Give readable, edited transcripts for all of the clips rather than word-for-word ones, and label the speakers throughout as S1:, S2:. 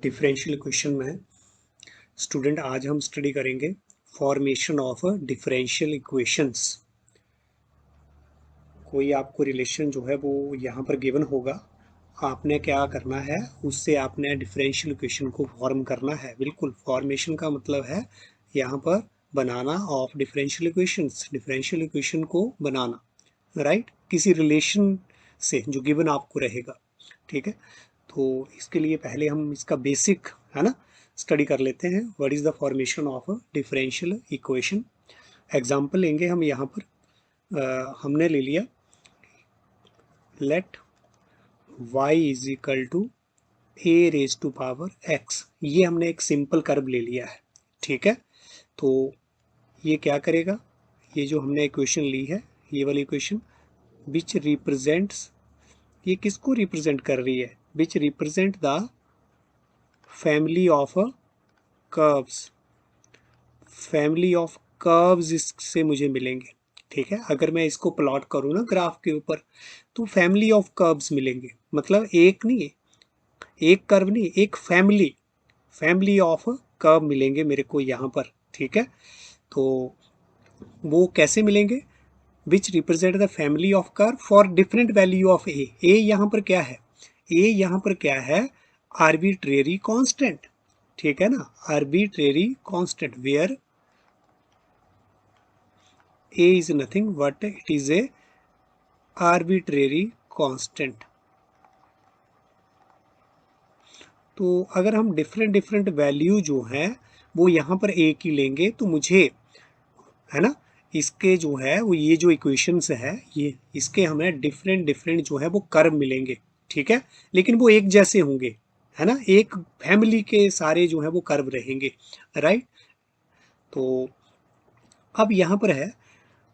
S1: Differential equation में student आज हम स्टडी करेंगे फॉर्मेशन ऑफ डिफरेंशियल इक्वेशंस। कोई आपको रिलेशन जो है वो यहाँ पर गिवन होगा, आपने क्या करना है, उससे आपने डिफरेंशियल इक्वेशन को फॉर्म करना है। बिल्कुल, फॉर्मेशन का मतलब है यहाँ पर बनाना of differential equations, differential equation को बनाना, राइट, किसी रिलेशन से जो गिवन आपको रहेगा। ठीक है, तो इसके लिए पहले हम इसका बेसिक है ना स्टडी कर लेते हैं। What is the formation of a differential equation. Example लेंगे हम यहाँ पर। हमने ले लिया let y is equal to a raise to power x। ये हमने एक सिंपल कर्व ले लिया है। ठीक है, तो ये क्या करेगा, ये जो हमने इक्वेशन ली है, ये वाली इक्वेशन विच रिप्रेजेंट्स, ये किसको रिप्रेजेंट कर रही है, विच represent the family of curves. Family of curves इससे मुझे मिलेंगे। ठीक है, अगर मैं इसको प्लॉट करूँ ना ग्राफ के ऊपर, तो फैमिली ऑफ कर्व्स मिलेंगे। मतलब एक नहीं, एक कर्व नहीं, एक फैमिली, फैमिली ऑफ कर्व मिलेंगे मेरे को यहाँ पर। ठीक है, तो वो कैसे मिलेंगे, which represent the family of curve for different value of a. ए यहाँ पर क्या है, ए यहाँ पर क्या है, आर्बिट्रेरी कांस्टेंट। ठीक है ना, arbitrary constant where a is nothing but it is a arbitrary constant। तो अगर हम डिफरेंट डिफरेंट वैल्यू जो है वो यहाँ पर a की लेंगे, तो मुझे है ना इसके जो है वो ये जो इक्वेशंस है, ये इसके हमें डिफरेंट डिफरेंट जो है वो कर्व मिलेंगे। ठीक है, लेकिन वो एक जैसे होंगे, है ना, एक फैमिली के सारे जो है वो कर्व रहेंगे, राइट। तो अब यहाँ पर है,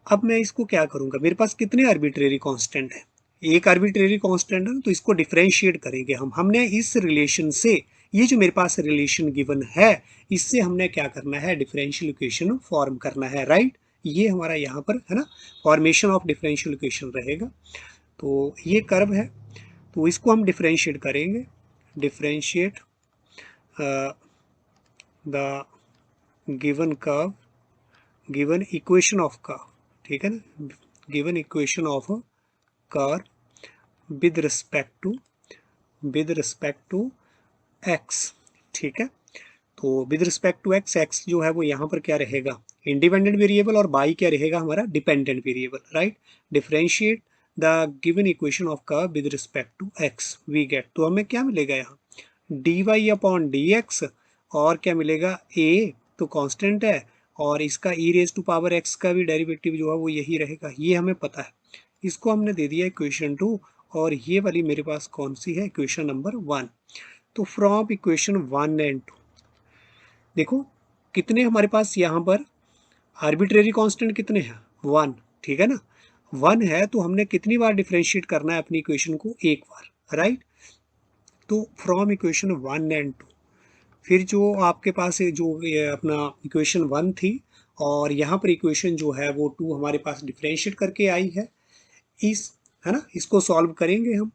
S1: अब मैं इसको क्या करूंगा, मेरे पास कितने आर्बिट्रेरी कांस्टेंट है, एक आर्बिट्रेरी कांस्टेंट है, तो इसको डिफरेंशिएट करेंगे हमने इस रिलेशन से। ये जो मेरे पास रिलेशन गिवन है, इससे हमने क्या करना है, डिफरेंशियल इक्वेशन फॉर्म करना है, राइट। ये हमारा यहाँ पर है ना फॉर्मेशन ऑफ डिफरेंशियल इक्वेशन रहेगा। तो ये कर्व है, तो इसको हम डिफरेंशिएट करेंगे। Differentiate the given curve, given equation of curve. ठीक है ना, given equation of curve with respect to x. ठीक है, तो with respect to x, x जो है वो यहाँ पर क्या रहेगा, इंडिपेंडेंट वेरिएबल, और बाई क्या रहेगा हमारा, dependent variable, right. Differentiate the given equation of curve with respect to x, we get, तो हमें क्या मिलेगा यहाँ, d Y upon D x, और क्या मिलेगा, ए तो कांस्टेंट है, और इसका e raise to power x का भी डेरिवेटिव जो है वो यही रहेगा, ये हमें पता है। इसको हमने दे दिया इक्वेशन 2, और ये वाली मेरे पास कौन सी है, इक्वेशन नंबर 1। तो फ्रॉम इक्वेशन 1 एंड 2 देखो कितने हमारे पास यहाँ पर आर्बिट्रेरी कांस्टेंट कितने हैं, 1। ठीक है ना, 1 है, तो हमने कितनी बार डिफरेंशिएट करना है अपनी इक्वेशन को, एक बार, राइट। तो फ्रॉम इक्वेशन 1 एंड 2, फिर जो आपके पास जो ये अपना इक्वेशन 1 थी, और यहाँ पर इक्वेशन जो है वो 2 हमारे पास डिफरेंशिएट करके आई है, इस है ना, इसको सॉल्व करेंगे हम।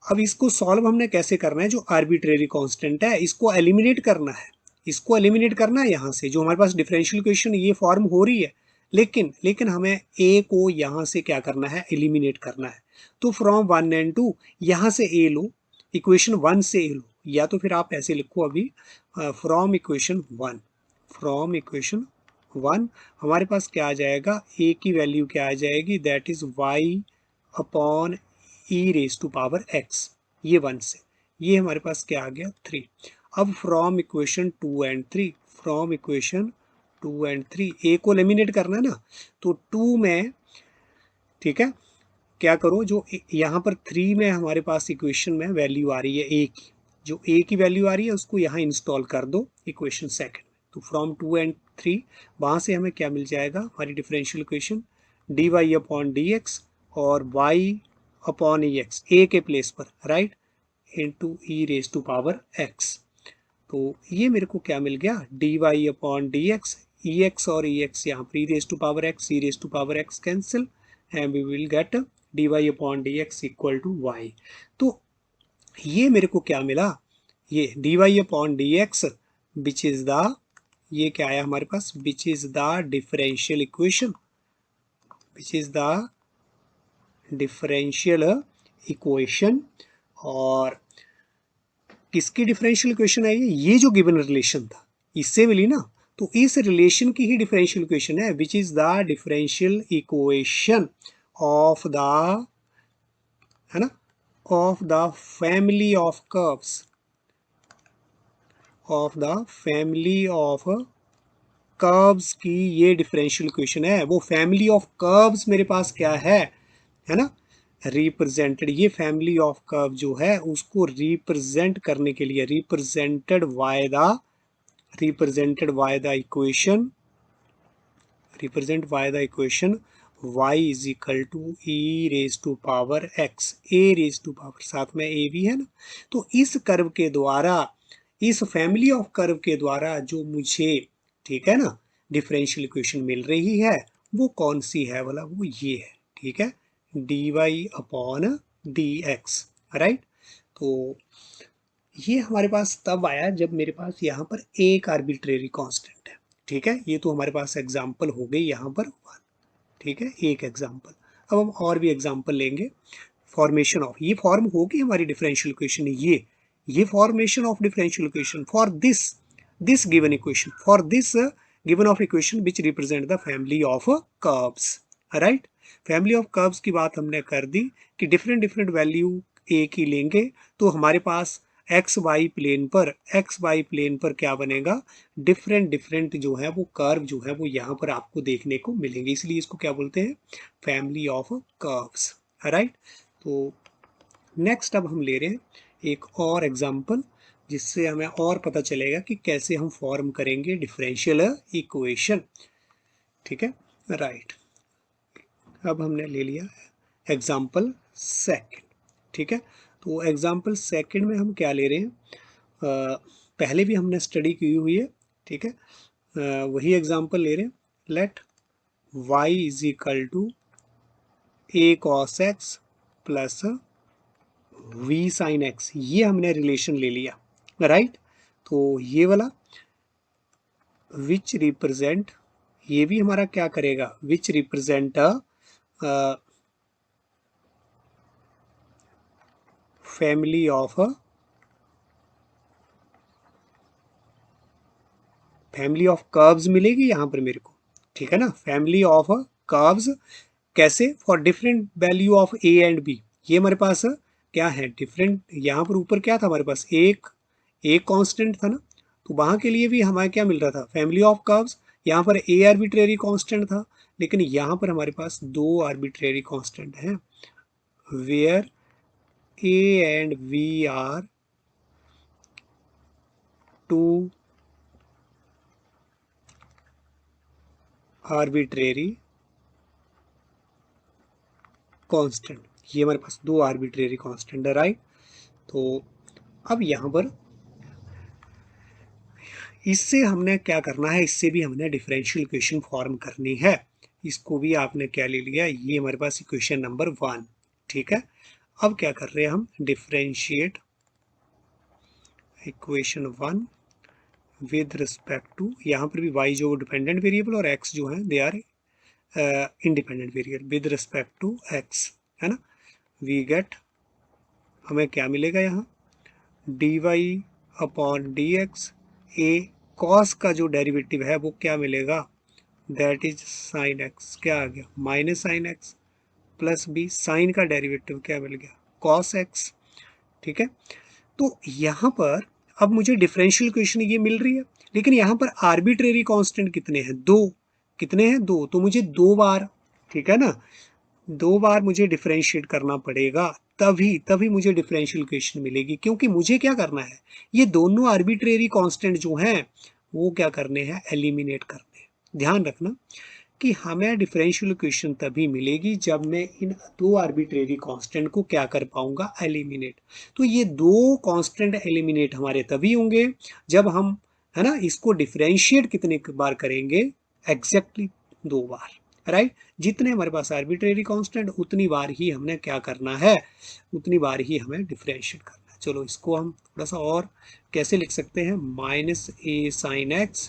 S1: अब इसको सॉल्व हमने कैसे करना है, जो आर्बिट्रेरी कांस्टेंट है इसको एलिमिनेट करना है, इसको एलिमिनेट करना है यहाँ से, जो हमारे पास डिफरेंशियल इक्वेशन ये फॉर्म हो रही है, लेकिन हमें ए को यहाँ से क्या करना है, एलिमिनेट करना है। तो फ्रॉम 1 एंड 2 यहाँ से ए लो, इक्वेशन 1 से ए लो, या तो फिर आप ऐसे लिखो अभी, फ्रॉम इक्वेशन 1, फ्रॉम इक्वेशन 1 हमारे पास क्या आ जाएगा, ए की वैल्यू क्या आ जाएगी, that is y upon e raise to power x, ये 1 से, ये हमारे पास क्या आ गया, 3। अब from equation 2 and 3, from equation 2 and 3 ए को एलिमिनेट करना है ना, तो 2 में, ठीक है, क्या करो, जो यहाँ पर 3 में हमारे पास इक्वेशन में वैल्यू आ रही है ए की, जो ए की वैल्यू आ रही है उसको यहाँ इंस्टॉल कर दो इक्वेशन सेकंड। तो फ्रॉम 2 एंड 3 वहाँ से हमें क्या मिल जाएगा, हमारी differential equation d Y upon D x, और y upon e x a के प्लेस पर, right, into e raise to power x. तो ये मेरे को क्या मिल गया, D Y upon D x, e x और ई एक्स यहाँ पर e raise to power x, e raise to power x cancel, and we will get d Y upon D x equal to y. तो ये मेरे को क्या मिला, ये dy/dx विच इज द, ये क्या आया हमारे पास, which is the differential equation, which is the differential equation. और किसकी डिफरेंशियल इक्वेशन है ये जो गिवन रिलेशन था इससे मिली ना, तो इस रिलेशन की ही डिफरेंशियल इक्वेशन है, विच is the differential equation of the, है ना, of the family of curves, of the family of curves की ये डिफरेंशियल इक्वेशन है। वो फैमिली ऑफ कर्व्स मेरे पास क्या है ना, रिप्रेजेंटेड, ये फैमिली ऑफ कर्व जो है उसको रिप्रेजेंट करने के लिए represented by the equation, represent by the equation y is equal to e raise to power x, a raise to power, साथ में a भी है ना। तो इस कर्व के द्वारा, इस फैमिली ऑफ कर्व के द्वारा जो मुझे, ठीक है ना, डिफरेंशियल इक्वेशन मिल रही है वो कौन सी है वाला, वो ये है, ठीक है, dy/dx, राइट। तो ये हमारे पास तब आया जब मेरे पास यहाँ पर एक आर्बिट्रेरी कांस्टेंट है, ठीक है। ये तो हमारे पास एग्जांपल हो गई यहाँ पर, ठीक है, एक एग्जांपल। अब हम और भी एग्जांपल लेंगे। फॉर्मेशन ऑफ, ये फॉर्म होगी हमारी डिफरेंशियल इक्वेशन, ये formation of differential equation for this given equation, for this given of equation which represent the family of curves, right. Family of curves की बात हमने कर दी कि डिफरेंट डिफरेंट वैल्यू एक ही लेंगे तो हमारे पास एक्स वाई प्लेन पर क्या बनेगा, डिफरेंट डिफरेंट जो है वो कर्व जो है वो यहाँ पर आपको देखने को मिलेंगे, इसलिए इसको क्या बोलते हैं, फैमिली ऑफ कर्व्स, राइट। तो नेक्स्ट अब हम ले रहे हैं एक और एग्जांपल जिससे हमें और पता चलेगा कि कैसे हम फॉर्म करेंगे डिफरेंशियल इक्वेशन, ठीक है, राइट। अब हमने ले लिया एग्जांपल सेकंड, ठीक है। तो एग्जांपल सेकंड में हम क्या ले रहे हैं, पहले भी हमने स्टडी की हुई है, ठीक है, वही एग्जांपल ले रहे हैं। Let y is equal to a cos x plus v sin x, ये हमने रिलेशन ले लिया, राइट। तो ये वाला विच रिप्रेजेंट, ये भी हमारा क्या करेगा, which represent family of curves मिलेगी यहाँ पर मेरे को, ठीक है ना, फैमिली ऑफ कर्व्स। कैसे, for different value of a and b, ये हमारे पास क्या है, डिफरेंट, यहाँ पर ऊपर क्या था हमारे पास, एक कांस्टेंट था ना, तो वहाँ के लिए भी हमें क्या मिल रहा था, फैमिली ऑफ कर्व्स। यहाँ पर a आर्बिट्रेरी कांस्टेंट था, लेकिन यहाँ पर हमारे पास दो आर्बिट्रेरी कांस्टेंट हैं, where a and v are two arbitrary constant, ये हमारे पास दो आर्बिट्रेरी कांस्टेंट है, राइट। तो अब यहाँ पर इससे हमने क्या करना है, इससे भी हमने डिफरेंशियल इक्वेशन फॉर्म करनी है। इसको भी आपने क्या ले लिया, ये हमारे पास इक्वेशन नंबर 1, ठीक है। अब क्या कर रहे हैं हम, differentiate equation 1 with respect to, यहाँ पर भी y जो डिपेंडेंट वेरिएबल और x जो है they are independent variable, with respect to x, है ना। वी गेट, हमें क्या मिलेगा यहाँ, dy/dx, a cos का जो डेरिवेटिव है वो क्या मिलेगा, दैट इज साइन x, क्या आ गया, minus sine x, plus b, sine का डेरिवेटिव क्या मिल गया, cos x, ठीक है। तो यहाँ पर अब मुझे डिफरेंशियल इक्वेशन ये मिल रही है, लेकिन यहाँ पर आर्बिट्रेरी कांस्टेंट कितने हैं, कितने हैं, दो, तो मुझे दो बार, ठीक है ना, दो बार मुझे डिफरेंशिएट करना पड़ेगा, तभी मुझे डिफरेंशियल इक्वेशन मिलेगी, क्योंकि मुझे क्या करना है, ये दोनों आर्बिट्रेरी कांस्टेंट जो हैं वो क्या करने हैं, एलिमिनेट करने हैं। ध्यान रखना कि हमें डिफरेंशियल इक्वेशन तभी मिलेगी जब मैं इन दो आर्बिट्रेरी कांस्टेंट को क्या कर पाऊंगा, एलिमिनेट। तो ये दो कांस्टेंट एलिमिनेट हमारे तभी होंगे जब हम, है ना, इसको डिफरेंशिएट कितने बार करेंगे, एग्जैक्टली दो बार, राइट। जितने हमारे पास आर्बिट्रेरी कांस्टेंट उतनी बार ही हमने क्या करना है, उतनी बार ही हमें डिफरेंशिएट करना है। चलो इसको हम थोड़ा सा और कैसे लिख सकते हैं, minus a sine x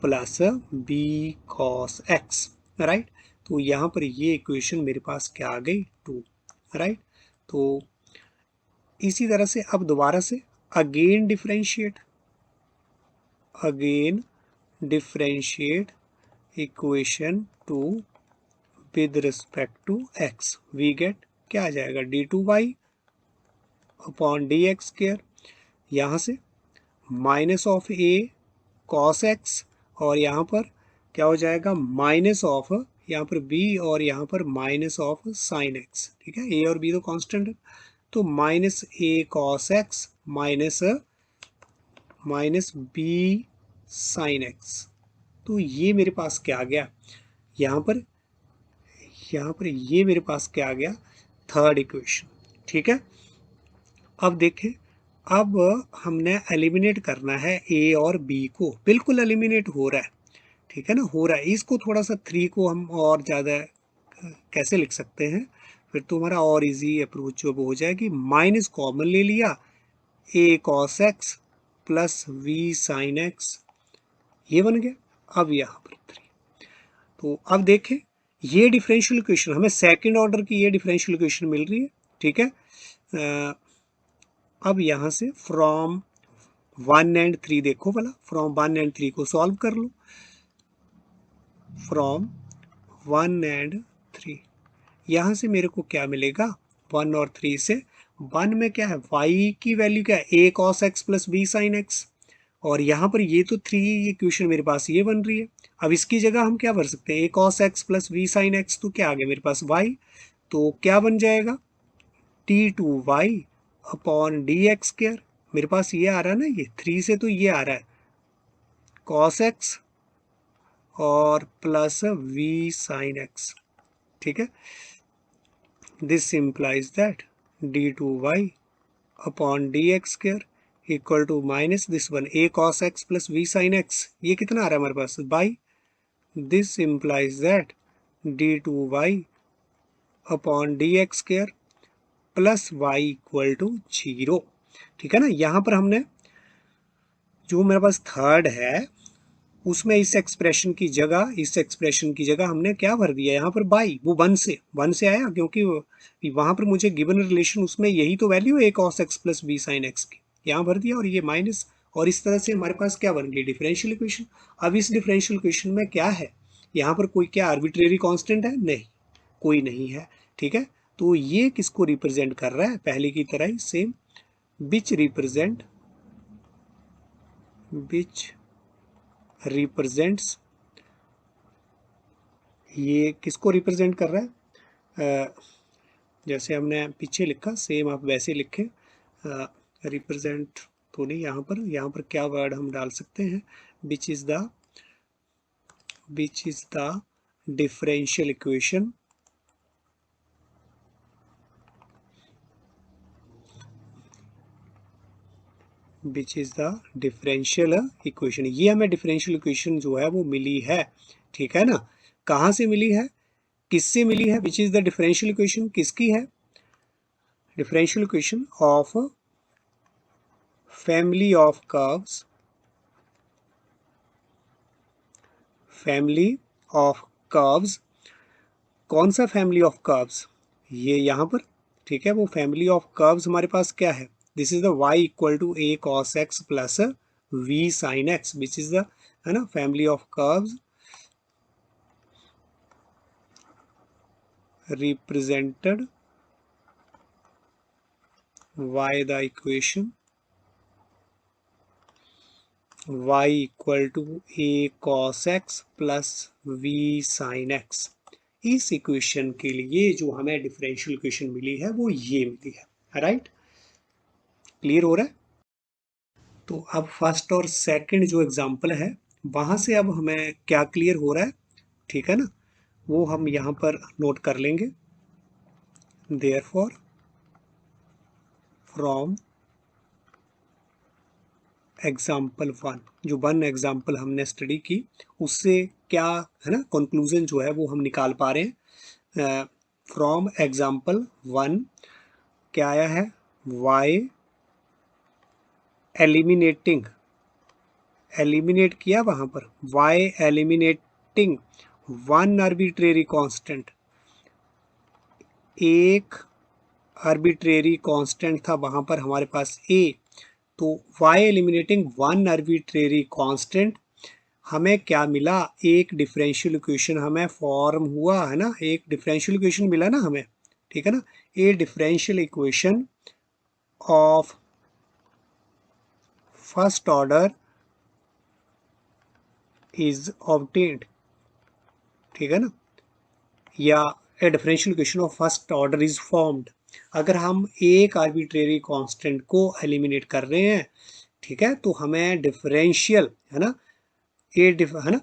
S1: plus b cos x, right. तो यहाँ पर ये इक्वेशन मेरे पास क्या आ गई, 2, राइट। तो इसी तरह से अब दोबारा से again differentiate equation 2 with respect to x, we get क्या आ जाएगा, d2y upon D x square, यहाँ से minus of A cos x, और यहाँ पर क्या हो जाएगा, माइनस ऑफ यहाँ पर b और यहाँ पर माइनस ऑफ साइन एक्स, ठीक है, a और b तो कांस्टेंट है, तो minus a cos x minus b sine x. तो ये मेरे पास क्या आ गया, यहाँ पर ये मेरे पास क्या आ गया, थर्ड इक्वेशन, ठीक है। अब देखें, अब हमने एलिमिनेट करना है ए और बी को, बिल्कुल एलिमिनेट हो रहा है, ठीक है ना, हो रहा है। इसको थोड़ा सा 3 को हम और ज़्यादा कैसे लिख सकते हैं, फिर तो हमारा और इजी अप्रोच जो हो जाएगी, माइनस कॉमन ले लिया, a cos x plus v sine x, ये बन गया। अब यहाँ पर 3, तो अब देखें ये डिफरेंशियल इक्वेशन हमें सेकंड ऑर्डर की ये डिफरेंशियल इक्वेशन मिल रही है, ठीक है। अब यहाँ से फ्रॉम 1 एंड 3 देखो भला, फ्रॉम 1 एंड 3 को सॉल्व कर लो, फ्रॉम 1 एंड 3, यहाँ से मेरे को क्या मिलेगा, 1 और 3 से, 1 में क्या है, y की वैल्यू क्या है, a cos x plus b sin x, और यहाँ पर ये तो 3 इक्वेशन मेरे पास ये बन रही है। अब इसकी जगह हम क्या भर सकते हैं, a cos x plus b sin x, तो क्या आ गया मेरे पास y, तो क्या बन जाएगा, d2y upon D x square, मेरे पास ये आ रहा है ना, ये 3 से तो ये आ रहा है cos x और प्लस v sin x, ठीक है। This implies that d2y upon D x square equal to minus this one a cos x plus v sin x, ये कितना आ रहा है हमारे पास, by, this implies that d2y upon D x square plus y equal to 0, ठीक है ना। यहाँ पर हमने जो मेरे पास थर्ड है उसमें इस एक्सप्रेशन की जगह हमने क्या भर दिया, यहाँ पर बाई, वो 1 से आया, क्योंकि वहां पर मुझे गिवन रिलेशन उसमें यही तो वैल्यू है a cos x plus b sin x की, यहाँ भर दिया, और ये माइनस, और इस तरह से हमारे पास क्या बन गई, डिफरेंशियल इक्वेशन। अब इस डिफरेंशियल इक्वेशन में क्या है, यहाँ पर कोई क्या आर्बिट्रेरी कांस्टेंट है, नहीं, कोई नहीं है, ठीक है। तो ये किसको रिप्रेजेंट कर रहा है, पहले की तरह ही सेम, विच रिप्रेजेंट्स, ये किसको रिप्रेजेंट कर रहा है, जैसे हमने पीछे लिखा सेम आप वैसे लिखें, रिप्रेजेंट तो नहीं, यहाँ पर क्या वर्ड हम डाल सकते हैं, विच is the differential equation, which is the differential equation, ये हमें डिफरेंशियल इक्वेशन जो है वो मिली है, ठीक है ना। कहाँ से मिली है, किससे मिली है, विच इज द डिफरेंशियल इक्वेशन किसकी है, differential equation of family of curves, कौन सा फैमिली ऑफ कर्व्स, ये यहाँ पर, ठीक है, वो फैमिली ऑफ कर्व्स हमारे पास क्या है, this is the y equal to a cos x plus v sin x, which is the, है ना, family of curves represented by the equation y equal to a cos x plus v sin x। इस equation के लिए जो हमें differential equation मिली है वो ये मिली है, राइट, क्लियर हो रहा है। तो अब फर्स्ट और सेकंड जो एग्जांपल है वहां से अब हमें क्या क्लियर हो रहा है, ठीक है ना, वो हम यहाँ पर नोट कर लेंगे। देयरफॉर फ्रॉम एग्जाम्पल 1, जो 1 एग्जाम्पल हमने स्टडी की उससे क्या है ना, कंक्लूजन जो है वो हम निकाल पा रहे हैं। फ्रॉम एग्जाम्पल 1 क्या आया है, y एलिमिनेटिंग, एलिमिनेट किया वहां पर, y eliminating one arbitrary constant, एक आर्बिट्रेरी कांस्टेंट था वहां पर हमारे पास a, तो y eliminating one arbitrary constant, हमें क्या मिला, एक डिफरेंशियल इक्वेशन हमें फॉर्म हुआ है ना, एक डिफरेंशियल इक्वेशन मिला ना हमें, ठीक है ना, ए differential equation of first order is obtained, ठीक है ना, या ए differential equation of first order is formed. अगर हम एक आर्बिट्रेरी कांस्टेंट को एलिमिनेट कर रहे हैं, ठीक है, तो हमें डिफरेंशियल है ना, है ना,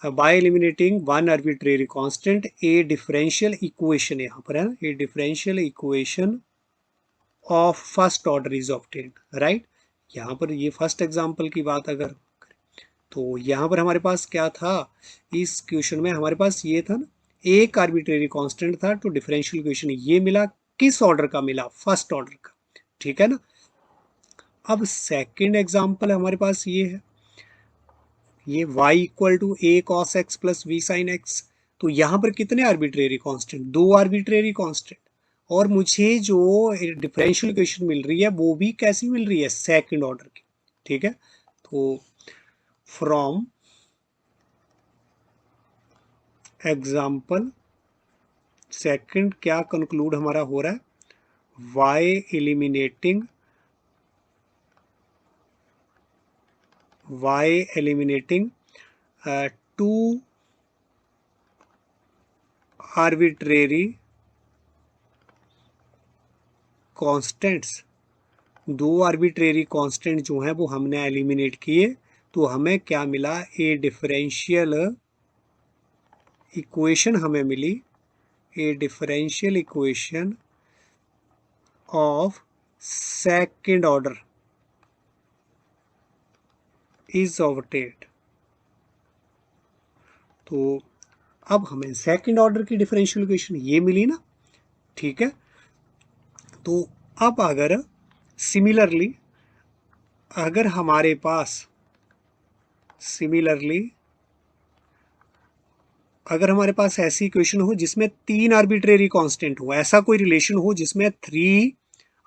S1: bye eliminating one arbitrary constant ए डिफरेंशियल इक्वेशन यहाँ पर है ना, ए differential equation of first order is obtained, right. यहाँ पर ये फर्स्ट एग्जांपल की बात अगर करें, तो यहाँ पर हमारे पास क्या था, इस क्वेश्चन में हमारे पास ये था ना, एक आर्बिट्रेरी कांस्टेंट था, तो डिफरेंशियल इक्वेशन ये मिला, किस ऑर्डर का मिला, फर्स्ट ऑर्डर का, ठीक है ना। अब सेकंड एग्जांपल हमारे पास ये है, ये y equal to a cos x plus v sine x, तो यहाँ पर कितने आर्बिट्रेरी कांस्टेंट, दो आर्बिट्रेरी कांस्टेंट, और मुझे जो डिफरेंशियल इक्वेशन मिल रही है वो भी कैसी मिल रही है, सेकंड ऑर्डर की, ठीक है। तो फ्रॉम एग्जाम्पल सेकंड क्या कंक्लूड हमारा हो रहा है, y eliminating two arbitrary constants, दो आर्बिट्रेरी कांस्टेंट जो हैं वो हमने एलिमिनेट किए, तो हमें क्या मिला, ए डिफरेंशियल इक्वेशन हमें मिली, a differential equation of second order is obtained. तो अब हमें सेकंड ऑर्डर की डिफरेंशियल इक्वेशन ये मिली ना, ठीक है। तो अब अगर सिमिलरली अगर हमारे पास अगर हमारे पास ऐसी इक्वेशन हो जिसमें तीन आर्बिट्रेरी कांस्टेंट हो, ऐसा कोई रिलेशन हो जिसमें थ्री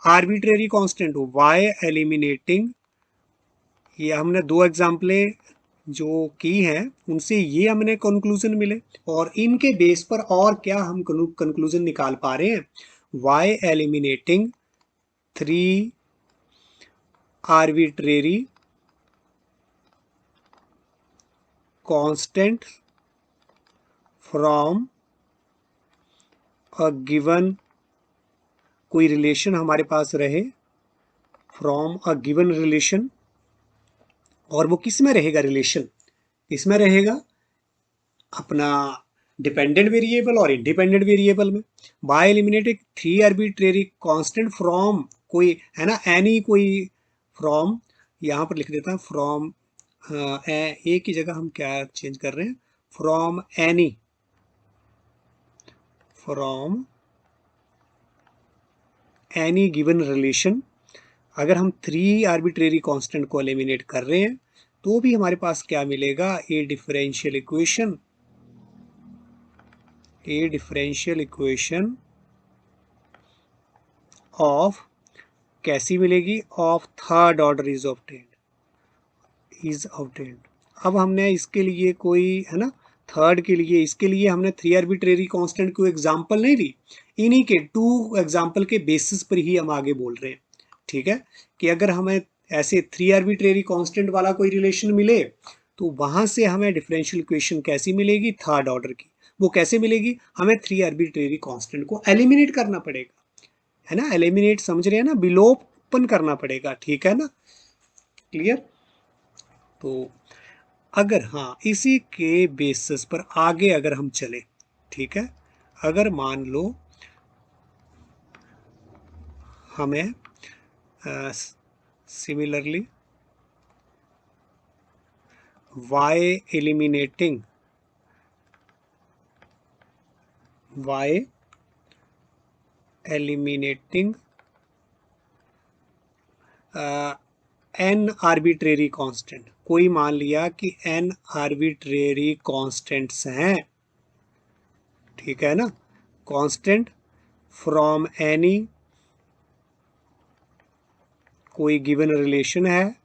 S1: आर्बिट्रेरी कांस्टेंट हो, y एलिमिनेटिंग, ये हमने दो एग्जाम्पलें जो की हैं उनसे ये हमने कंक्लूजन मिले, और इनके बेस पर और क्या हम कंक्लूजन निकाल पा रहे हैं, y eliminating three arbitrary constant from a given, कोई रिलेशन हमारे पास रहे, फ्रॉम अ गिवन रिलेशन, और वो किस में रहेगा रिलेशन, इसमें रहेगा अपना डिपेंडेंट वेरिएबल और इंडिपेंडेंट वेरिएबल में, bye eliminating three arbitrary constant from, कोई है ना, एनी कोई, फ्रॉम, यहाँ पर लिख देता हूँ फ्रॉम, ए की जगह हम क्या चेंज कर रहे हैं, from any, from any given relation. अगर हम थ्री आर्बिट्रेरी कांस्टेंट को एलिमिनेट कर रहे हैं तो भी हमारे पास क्या मिलेगा, ए डिफरेंशियल इक्वेशन ऑफ, कैसी मिलेगी, of third order is obtained. अब हमने इसके लिए कोई है ना, थर्ड के लिए, इसके लिए हमने थ्री आर्बिट्रेरी कांस्टेंट को एग्जांपल नहीं ली, इन्हीं के टू एग्जांपल के बेसिस पर ही हम आगे बोल रहे हैं, ठीक है, कि अगर हमें ऐसे थ्री आर्बिट्रेरी कांस्टेंट वाला कोई रिलेशन मिले तो वहां से हमें डिफरेंशियल इक्वेशन कैसी मिलेगी, थर्ड ऑर्डर की, वो कैसे मिलेगी, हमें थ्री आर्बिट्रेरी कांस्टेंट को एलिमिनेट करना पड़ेगा, है ना, एलिमिनेट समझ रहे हैं ना, विलोपन करना पड़ेगा, ठीक है ना, क्लियर। तो अगर हाँ इसी के बेसिस पर आगे अगर हम चले, ठीक है, अगर मान लो हमें similarly y eliminating an arbitrary constant, कोई मान लिया कि एन आर्बिट्रेरी कांस्टेंट्स हैं, ठीक है ना, कांस्टेंट फ्रॉम एनी, कोई गिवन रिलेशन है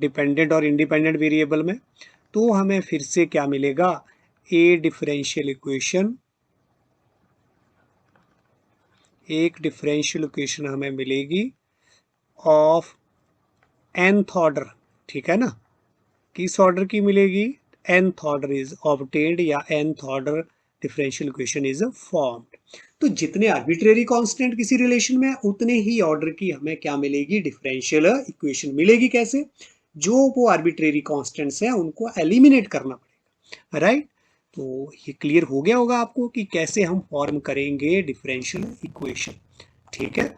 S1: डिपेंडेंट और इंडिपेंडेंट वेरिएबल में, तो हमें फिर से क्या मिलेगा, ए डिफरेंशियल इक्वेशन, एक डिफरेंशियल इक्वेशन हमें मिलेगी ऑफ nth ऑर्डर, ठीक है ना, किस ऑर्डर की मिलेगी, nth ऑर्डर इज ऑब्टेन्ड या nth order differential equation is formed. तो जितने आर्बिट्रेरी कांस्टेंट किसी रिलेशन में उतने ही ऑर्डर की हमें क्या मिलेगी, डिफरेंशियल इक्वेशन मिलेगी। कैसे, जो वो आर्बिट्रेरी कांस्टेंट्स हैं उनको एलिमिनेट करना पड़ेगा, राइट। तो ये क्लियर हो गया होगा आपको कि कैसे हम फॉर्म करेंगे डिफरेंशियल इक्वेशन, ठीक है।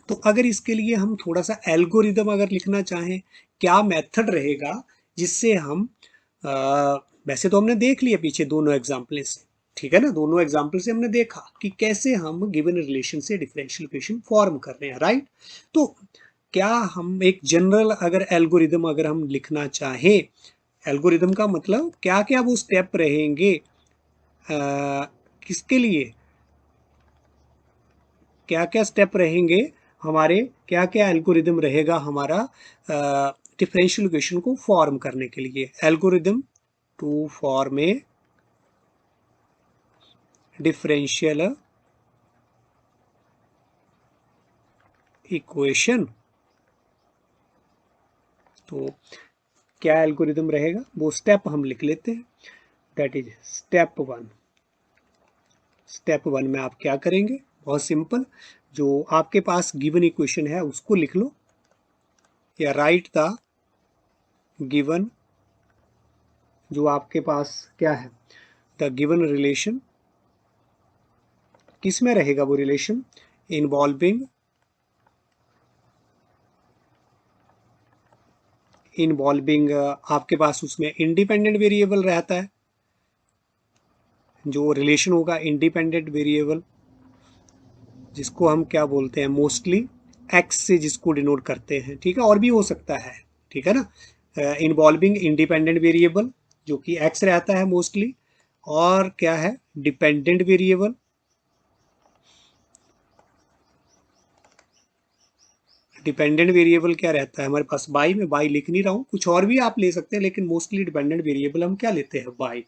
S1: तो अगर इसके लिए हम थोड़ा सा एल्गोरिदम अगर लिखना चाहें, क्या मेथड रहेगा जिससे हम वैसे तो हमने देख लिया पीछे दोनों एग्जाम्पल से, ठीक है ना, दोनों एग्जाम्पल से हमने देखा कि कैसे हम गिवन रिलेशन से डिफरेंशियल इक्वेशन फॉर्म कर रहे हैं, राइट। तो क्या हम एक जनरल अगर एल्गोरिदम अगर हम लिखना चाहें, एल्गोरिदम का मतलब क्या क्या वो स्टेप रहेंगे, किसके लिए, क्या क्या स्टेप रहेंगे हमारे, क्या क्या एल्गोरिदम रहेगा हमारा डिफरेंशियल इक्वेशन को फॉर्म करने के लिए। Algorithm to form a differential equation, तो क्या एल्गोरिदम रहेगा वो स्टेप हम लिख लेते हैं। That is step one. Step one में आप क्या करेंगे, बहुत सिंपल, जो आपके पास गिवन इक्वेशन है उसको लिख लो, या राइट द गिवन, जो आपके पास क्या है, द गिवन रिलेशन, किस में रहेगा वो रिलेशन, इन्वॉल्विंग आपके पास उसमें इंडिपेंडेंट वेरिएबल रहता है, जो रिलेशन होगा इंडिपेंडेंट वेरिएबल, जिसको हम क्या बोलते हैं, मोस्टली एक्स से जिसको डिनोट करते हैं, ठीक है, और भी हो सकता है, ठीक है ना। इन्वॉल्विंग इंडिपेंडेंट वेरिएबल जो कि एक्स रहता है मोस्टली, और क्या है, डिपेंडेंट वेरिएबल, डिपेंडेंट वेरिएबल क्या रहता है हमारे पास, बाई, में बाई लिख नहीं रहा हूँ, कुछ और भी आप ले सकते हैं, लेकिन मोस्टली डिपेंडेंट वेरिएबल हम क्या लेते हैं, बाई।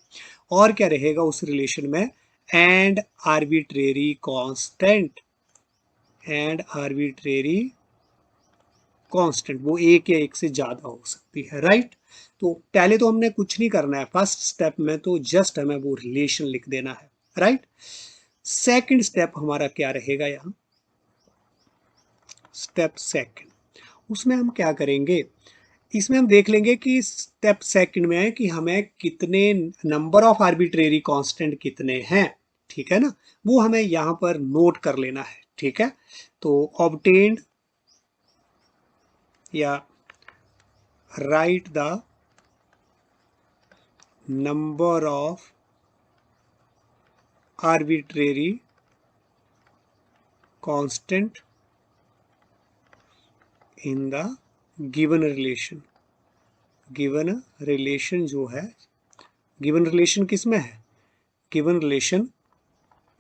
S1: और क्या रहेगा उस रिलेशन में, and arbitrary constant, and arbitrary constant, वो एक या एक से ज्यादा हो सकती है, राइट। तो पहले तो हमने कुछ नहीं करना है, फर्स्ट स्टेप में तो जस्ट हमें वो रिलेशन लिख देना है, राइट। सेकंड स्टेप हमारा क्या रहेगा यहाँ, स्टेप सेकंड, उसमें हम क्या करेंगे, इसमें हम देख लेंगे कि स्टेप सेकंड में है कि हमें कितने नंबर ऑफ आर्बिट्रेरी कांस्टेंट कितने हैं, ठीक है ना, वो हमें यहां पर नोट कर लेना है, ठीक है। तो ऑब्टेन्ड या right the number of arbitrary constant in the given relation. Given relation जो है, गिवन रिलेशन किस में है, given relation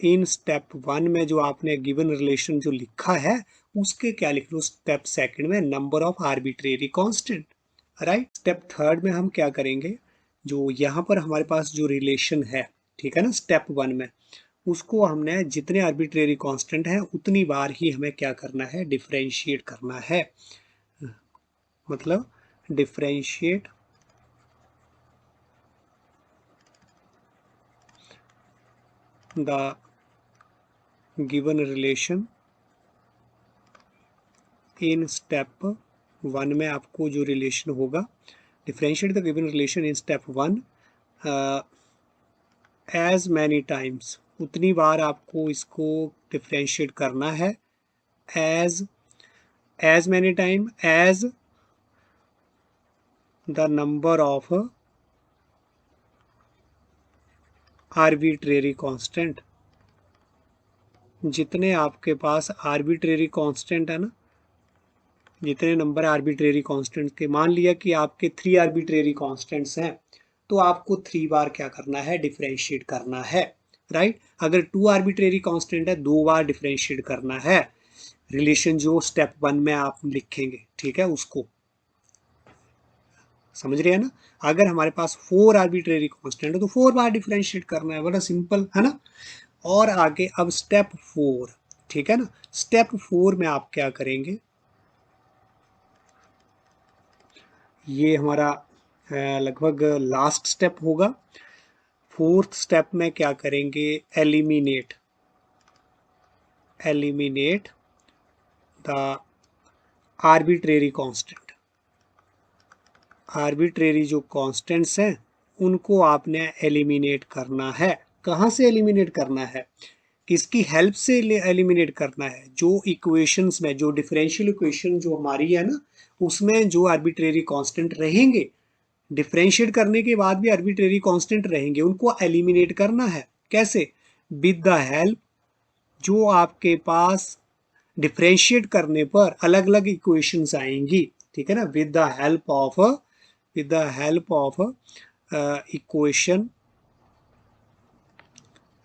S1: in step one में जो आपने गिवन रिलेशन जो लिखा है उसके क्या लिख लो, स्टेप सेकंड में number of arbitrary constant, right. Step third में हम क्या करेंगे, जो यहाँ पर हमारे पास जो रिलेशन है, ठीक है ना, स्टेप वन में, उसको हमने जितने आर्बिट्रेरी कांस्टेंट हैं उतनी बार ही हमें क्या करना है, डिफरेंशिएट करना है, मतलब differentiate the given relation in step one में आपको जो रिलेशन होगा, differentiate the given relation in step one as many times, उतनी बार आपको इसको डिफरेंशिएट करना है, as many time as the number of arbitrary constant, जितने आपके पास आर्बिट्रेरी कांस्टेंट है ना, जितने नंबर आर्बिट्रेरी कांस्टेंट के, मान लिया कि आपके 3 आर्बिट्रेरी कांस्टेंट्स हैं, तो आपको 3 बार क्या करना है, डिफरेंशिएट करना है, राइट। अगर 2 आर्बिट्रेरी कांस्टेंट है, 2 बार डिफरेंशिएट करना है। रिलेशन जो स्टेप 1 में आप लिखेंगे, ठीक है, उसको समझ रहे हैं ना। अगर हमारे पास 4 आर्बिट्रेरी कांस्टेंट है तो 4 बार डिफरेंशिएट करना है, बड़ा सिंपल है ना। और आगे अब स्टेप 4, ठीक है ना। स्टेप 4 में आप क्या करेंगे, ये हमारा लगभग लास्ट स्टेप होगा। 4th स्टेप में क्या करेंगे, eliminate the arbitrary constant. Arbitrary जो कांस्टेंट्स हैं उनको आपने एलिमिनेट करना है। कहाँ से एलिमिनेट करना है, किसकी हेल्प से एलिमिनेट करना है, जो इक्वेशंस में, जो डिफरेंशियल इक्वेशन जो हमारी है ना, उसमें जो आर्बिट्रेरी कांस्टेंट रहेंगे, डिफरेंशिएट करने के बाद भी आर्बिट्रेरी कांस्टेंट रहेंगे, उनको एलिमिनेट करना है। कैसे, विद द हेल्प, जो आपके पास डिफरेंशिएट करने पर अलग अलग इक्वेशंस आएंगी, ठीक है ना। With the help of equation,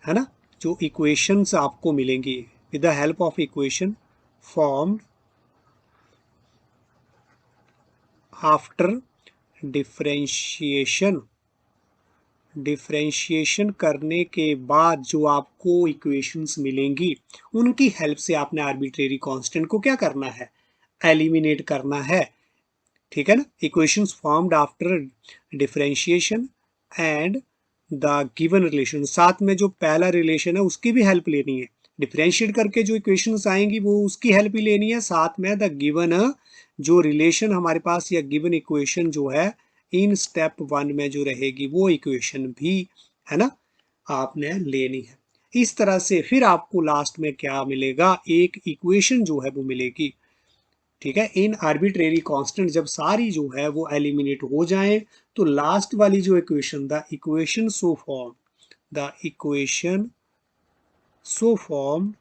S1: है ना, जो इक्वेशंस आपको मिलेंगी, with the help of equation formed after differentiation करने के बाद जो आपको इक्वेशंस मिलेंगी, उनकी हेल्प से आपने आर्बिट्रेरी कांस्टेंट को क्या करना है, एलिमिनेट करना है, ठीक है ना। Equations formed after differentiation and the given relation, साथ में जो पहला रिलेशन है उसकी भी हेल्प लेनी है। डिफरेंशिएट करके जो इक्वेशंस आएंगी वो उसकी हेल्प ही लेनी है, साथ में द गिवन जो रिलेशन हमारे पास या गिवन इक्वेशन जो है इन स्टेप 1 में जो रहेगी वो इक्वेशन भी, है ना, आपने लेनी है। इस तरह से फिर आपको लास्ट में क्या मिलेगा, एक इक्वेशन जो है वो मिलेगी, ठीक है। इन आर्बिट्रेरी कांस्टेंट जब सारी जो है वो एलिमिनेट हो जाए तो लास्ट वाली जो equation, the equation so formed,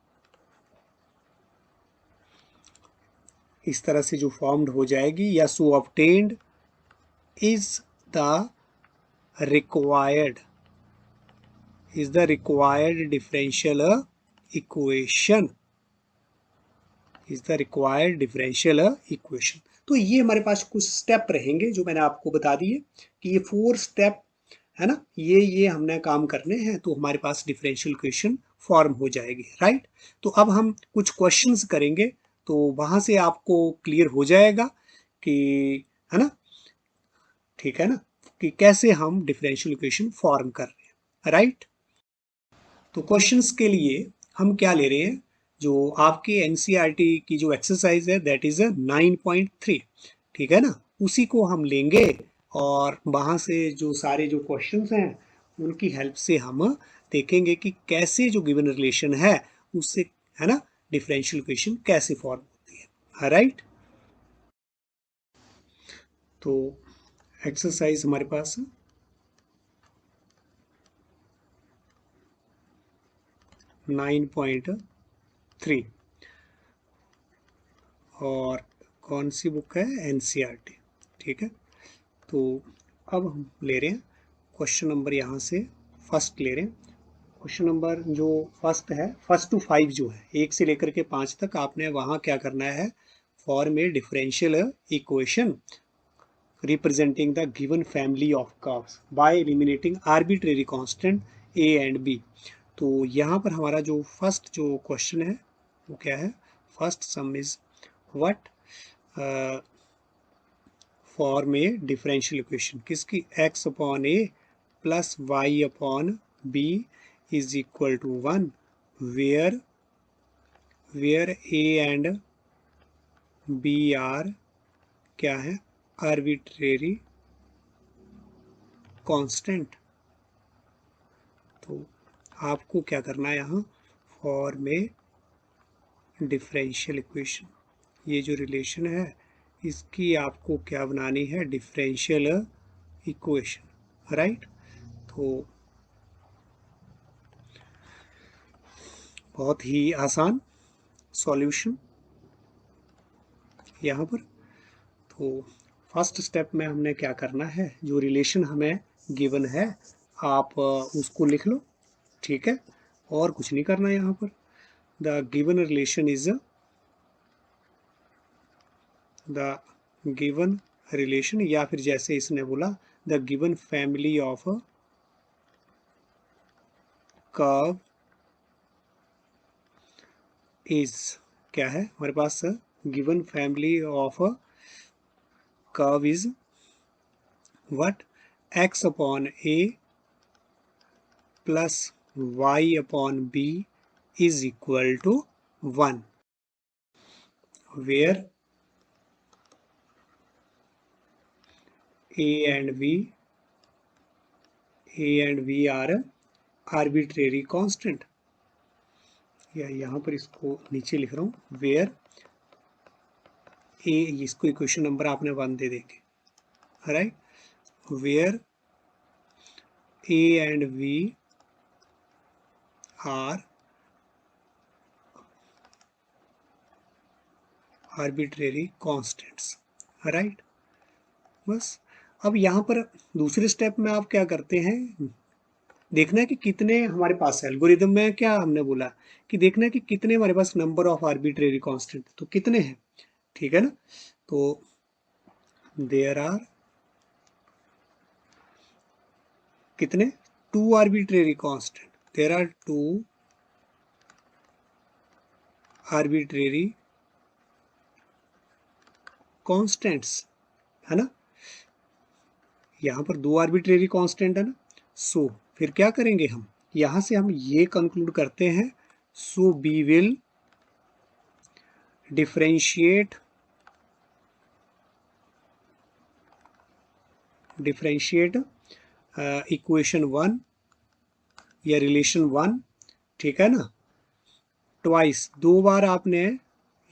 S1: इस तरह से जो फॉर्म्ड हो जाएगी या so obtained is the required differential equation, तो ये हमारे पास कुछ स्टेप रहेंगे जो मैंने आपको बता दिए कि ये 4 स्टेप है ना, ये हमने काम करने हैं तो हमारे पास डिफरेंशियल इक्वेशन फॉर्म हो जाएगी, राइट। तो अब हम कुछ क्वेश्चंस करेंगे तो वहां से आपको क्लियर हो जाएगा कि, है ना, ठीक है ना, कि कैसे हम डिफरेंशियल इक्वेशन फॉर्म कर रहे हैं, राइट। तो क्वेश्चंस के लिए हम क्या ले रहे हैं, जो आपके एनसीईआरटी की जो एक्सरसाइज है दैट इज 9.3, ठीक है ना, उसी को हम लेंगे और वहां से जो सारे जो क्वेश्चंस हैं उनकी हेल्प से हम देखेंगे कि कैसे जो गिवन रिलेशन है उससे, है ना, डिफरेंशियल इक्वेशन कैसे फॉर्म होती है, राइट। तो एक्सरसाइज हमारे पास 9.3 और कौन सी बुक है, एनसीईआरटी, ठीक है। तो अब हम ले रहे हैं क्वेश्चन नंबर, यहाँ से फर्स्ट ले रहे हैं। क्वेश्चन नंबर जो फर्स्ट है, 1 to 5 जो है, 1 से लेकर के 5 तक, आपने वहाँ क्या करना है, form a differential equation representing the given family of curves by eliminating arbitrary constant a and b. तो यहाँ पर हमारा जो फर्स्ट जो क्वेश्चन है वो क्या है, first sum is what, form a differential equation किसकी, x upon a plus y upon b is equal to 1, where A and b are क्या है, आर्बिट्रेरी कांस्टेंट। तो आपको क्या करना है, यहाँ फॉर्म ए डिफरेंशियल इक्वेशन, ये जो रिलेशन है इसकी आपको क्या बनानी है, डिफरेंशियल इक्वेशन, राइट। तो बहुत ही आसान सॉल्यूशन, यहाँ पर। तो फर्स्ट स्टेप में हमने क्या करना है, जो रिलेशन हमें गिवन है आप उसको लिख लो, ठीक है, और कुछ नहीं करना यहाँ पर। The given relation is the given relation, या फिर जैसे इसने बोला the given family of curve is, क्या है हमारे पास, given family of curve is what, x upon a plus y upon b is equal to 1, where a and b are arbitrary constant। या यहाँ पर इसको नीचे लिख रहा हूँ, वेयर ए, इसको इक्वेशन नंबर आपने 1 दे देंगे, right, where A and b are arbitrary constants, right. बस अब यहाँ पर दूसरे स्टेप में आप क्या करते हैं, देखना है कि कितने हमारे पास है, एल्गोरिदम में क्या हमने बोला कि देखना है कि कितने हमारे पास नंबर ऑफ आर्बिट्रेरी कांस्टेंट, तो कितने हैं, ठीक है ना। तो देयर आर कितने, 2 arbitrary constant, there are 2 arbitrary constants, है ना, यहाँ पर 2 आर्बिट्रेरी कांस्टेंट है ना। सो फिर क्या करेंगे हम, यहां से हम ये कंक्लूड करते हैं, सो बी विल डिफरेंशिएट इक्वेशन 1 या रिलेशन 1, ठीक है ना। ट्वाइस, 2 बार आपने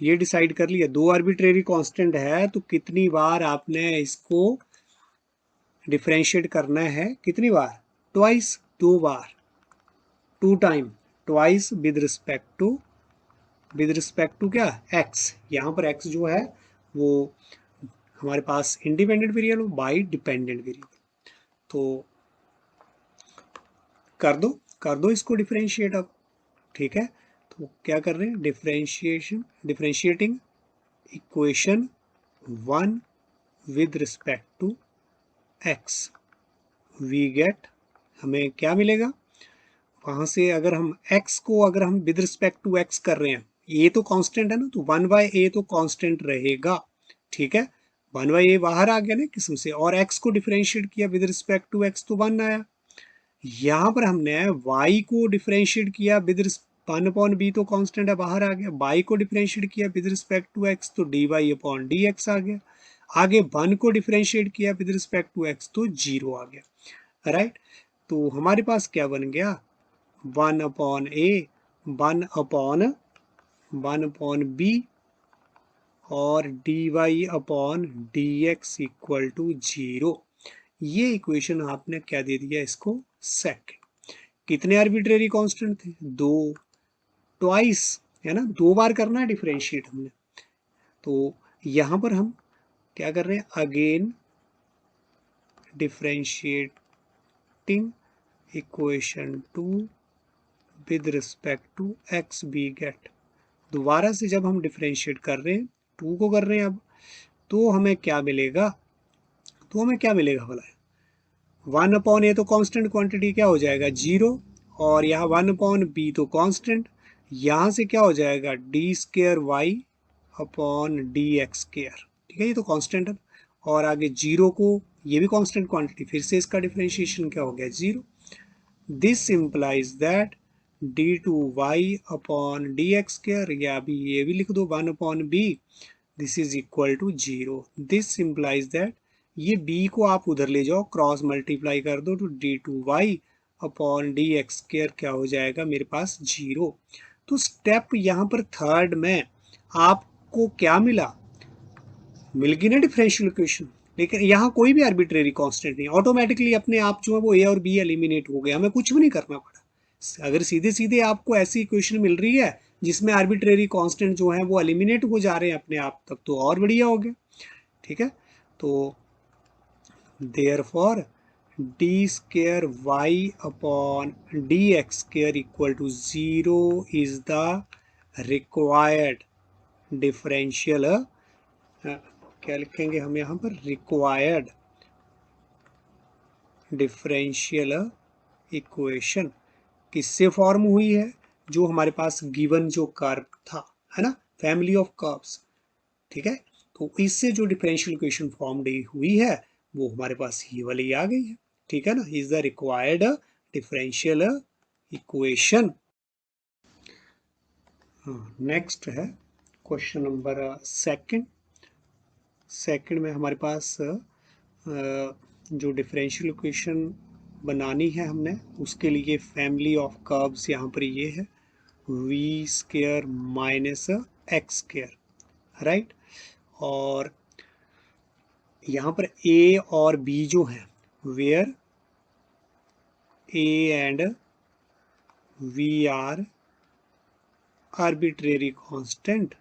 S1: ये डिसाइड कर लिया, 2 आर्बिट्रेरी कांस्टेंट है तो कितनी बार आपने इसको डिफरेंशिएट करना है, कितनी बार, ट्वाइस, 2 बार, 2 time, twice with respect to क्या, x, यहाँ पर x जो है वो हमारे पास independent variable by dependent variable. तो कर दो इसको डिफरेंशिएट अब, ठीक है। तो क्या कर रहे हैं, differentiating equation 1 with respect to x, we get, हमें क्या मिलेगा वहां से, अगर हम x को अगर हम विद रिस्पेक्ट टू x कर रहे हैं, a तो कांस्टेंट है ना, तो 1/a तो कांस्टेंट रहेगा, ठीक है, 1/a बाहर आ गया ना किस्म से, और x को डिफरेंशिएट किया विद रिस्पेक्ट टू x तो 1 आया। यहाँ पर हमने y को डिफरेंशिएट किया विद 1/b तो कांस्टेंट है, बाहर आ गया, y को डिफरेंशिएट किया विद रिस्पेक्ट टू x तो dy/dx आ गया, आगे 1 को डिफरेंशिएट किया विद रिस्पेक्ट टू x तो 0 आ गया, राइट। तो हमारे पास क्या बन गया, 1/a 1/b और dy/dx इक्वल टू 0। ये इक्वेशन आपने क्या दे दिया इसको, सेकंड। कितने आर्बिट्रेरी कांस्टेंट थे, 2, ट्वाइस, है ना, 2 बार करना है डिफरेंशिएट हमने। तो यहां पर हम क्या कर रहे हैं, again differentiating equation 2 with respect to x, we get, दोबारा से जब हम डिफरेंशिएट कर रहे हैं 2 को कर रहे हैं अब, तो हमें क्या मिलेगा, भला, 1/a तो कांस्टेंट क्वांटिटी क्या हो जाएगा 0, और यहाँ 1/b तो कांस्टेंट, यहाँ से क्या हो जाएगा d²y/dx², ठीक है, ये तो कांस्टेंट है, और आगे 0 को, ये भी कांस्टेंट क्वांटिटी, फिर से इसका डिफरेंशिएशन क्या हो गया 0। दिस इम्प्लाइज दैट d2y/dx², या अभी ये भी लिख दो 1/b, this is equal to 0। This implies that, ये b को आप उधर ले जाओ, क्रॉस मल्टीप्लाई कर दो, तो d2y/dx² क्या हो जाएगा मेरे पास 0। तो स्टेप यहाँ पर थर्ड में आपको क्या मिल गई ना डिफरेंशियल इक्वेशन, लेकिन यहाँ कोई भी आर्बिट्रेरी कांस्टेंट नहीं, ऑटोमेटिकली अपने आप जो है वो a और b एलिमिनेट हो गया, हमें कुछ भी नहीं करना पड़ा। अगर सीधे सीधे आपको ऐसी इक्वेशन मिल रही है जिसमें आर्बिट्रेरी कांस्टेंट जो है वो एलिमिनेट हो जा रहे हैं अपने आप, तब तो और बढ़िया हो गया। ठीक है, तो therefore d square y upon D x square equal to 0 is the required differential, क्या लिखेंगे हम यहाँ पर, रिक्वायर्ड डिफरेंशियल इक्वेशन। किससे फॉर्म हुई है, जो हमारे पास गिवन जो कर्व था, है ना, फैमिली ऑफ कर्व्स। ठीक है, तो इससे जो डिफरेंशियल इक्वेशन फॉर्म हुई है वो हमारे पास ये वाली आ गई है। ठीक है ना, is the required differential equation. Next है क्वेश्चन नंबर सेकंड। सेकंड में हमारे पास जो डिफरेंशियल इक्वेशन बनानी है हमने, उसके लिए फैमिली ऑफ कर्व्स यहाँ पर ये है V square minus X square, right. और यहाँ पर ए और बी जो है, where A and V are arbitrary constant,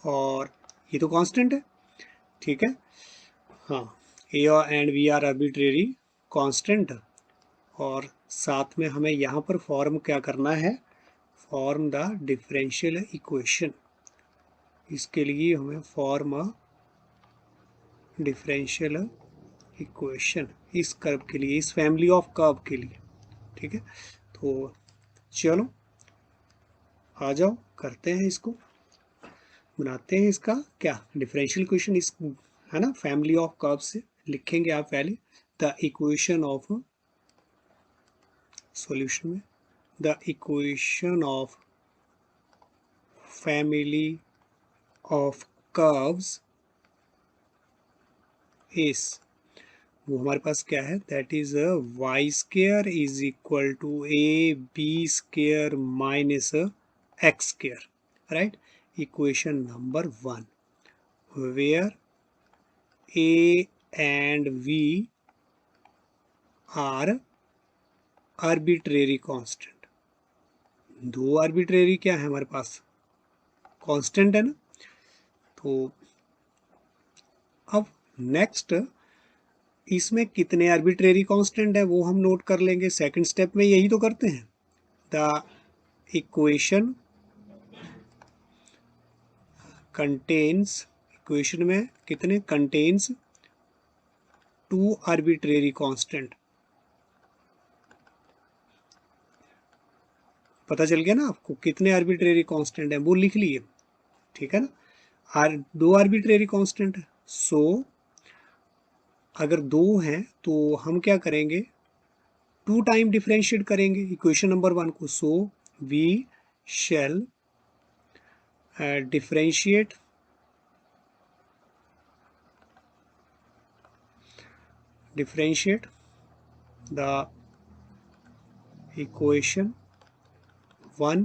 S1: और ये तो कांस्टेंट है। ठीक है, हाँ, A and V are arbitrary constant. और साथ में हमें यहाँ पर फॉर्म क्या करना है, फॉर्म द डिफरेंशियल इक्वेशन। इसके लिए हमें फॉर्म डिफरेंशियल इक्वेशन इस कर्व के लिए, इस फैमिली ऑफ कर्व के लिए। ठीक है, तो चलो आ जाओ, करते हैं इसको, बनाते हैं इसका क्या डिफरेंशियल इक्वेशन, इस, है ना, फैमिली ऑफ कर्व से। लिखेंगे आप पहले द इक्वेशन ऑफ, सॉल्यूशन में the equation of family of curves is, वो हमारे पास क्या है, that is Y square is equal to A B square minus X square, right. Equation number 1 where A and V are arbitrary constant. दो arbitrary क्या है हमारे पास, constant है ना। तो अब नेक्स्ट, इसमें कितने आर्बिट्रेरी कांस्टेंट है वो हम नोट कर लेंगे, सेकंड स्टेप में यही तो करते हैं। द इक्वेशन कंटेन्स, इक्वेशन में कितने, कंटेन्स 2 आर्बिट्रेरी कांस्टेंट। पता चल गया ना आपको कितने आर्बिट्रेरी कांस्टेंट है, वो लिख लिए। ठीक है ना, दो आर्बिट्रेरी कांस्टेंट है। सो अगर दो हैं तो हम क्या करेंगे, 2 टाइम डिफरेंशिएट करेंगे इक्वेशन नंबर 1 को। So we shall differentiate the equation 1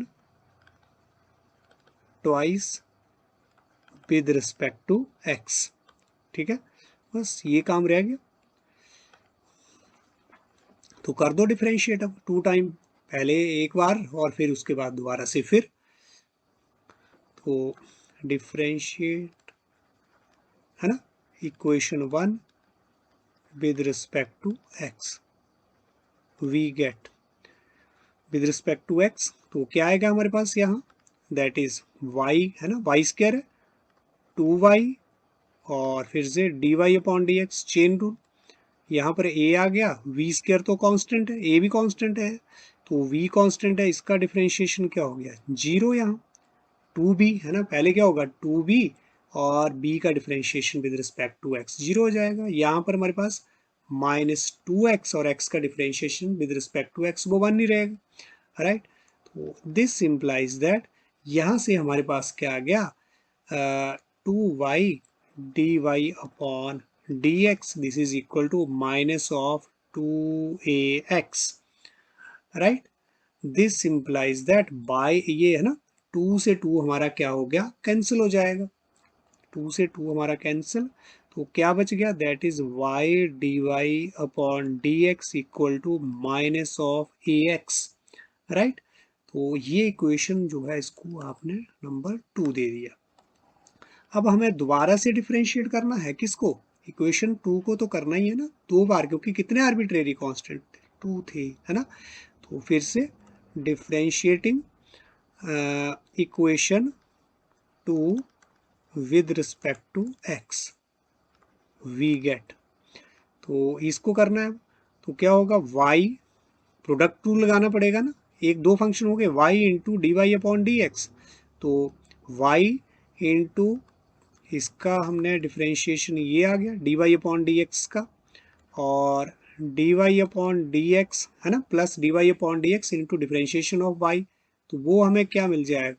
S1: twice with respect to x। ठीक है, बस ये काम रह गया, तो कर दो डिफरेंशिएट अब 2 टाइम, पहले एक बार और फिर उसके बाद दोबारा से फिर। तो डिफरेंशिएट, है ना, equation 1 with respect to x, we get with respect to x, तो क्या आएगा हमारे पास यहाँ, दैट इज y, है ना, y स्क्वायर है 2y, और फिर से dy upon D x, chain rule. यहाँ पर a आ गया, v स्क्वायर तो कांस्टेंट है, a भी कांस्टेंट है, तो v कांस्टेंट है, इसका डिफरेंशिएशन क्या हो गया, 0। यहाँ 2b है ना, पहले क्या होगा 2b, और b का differentiation with respect to x 0 हो जाएगा। यहाँ पर हमारे पास -2x और x का differentiation with respect to x वो 1 ही रहेगा, राइट। तो दिस इम्प्लाइज दैट, यहाँ से हमारे पास क्या आ गया, 2y dy upon dx, this is equal to minus of 2ax, right. This implies that by, ये है ना, 2 से 2 हमारा क्या हो गया, कैंसिल हो जाएगा। 2 से 2 हमारा कैंसिल, तो क्या बच गया, that is Y D Y upon D x equal to minus of A X, right. तो ये इक्वेशन जो है इसको आपने नंबर 2 दे दिया। अब हमें दोबारा से डिफरेंशिएट करना है किसको, इक्वेशन 2 को तो करना ही है ना 2 बार, क्योंकि कितने आर्बिट्रेरी कांस्टेंट थे, 2 थे, है ना। तो फिर से differentiating equation 2 with respect to x, we get, तो इसको करना है। तो क्या होगा, y, प्रोडक्ट रूल लगाना पड़ेगा ना, एक दो फंक्शन हो गए, y into D Y upon D X, तो y इंटू इसका हमने डिफ्रेंशिएशन ये आ गया D Y upon D X का, और D Y upon D X है ना, plus D Y upon D X into differentiation of Y, तो वो हमें क्या मिल जाएगा,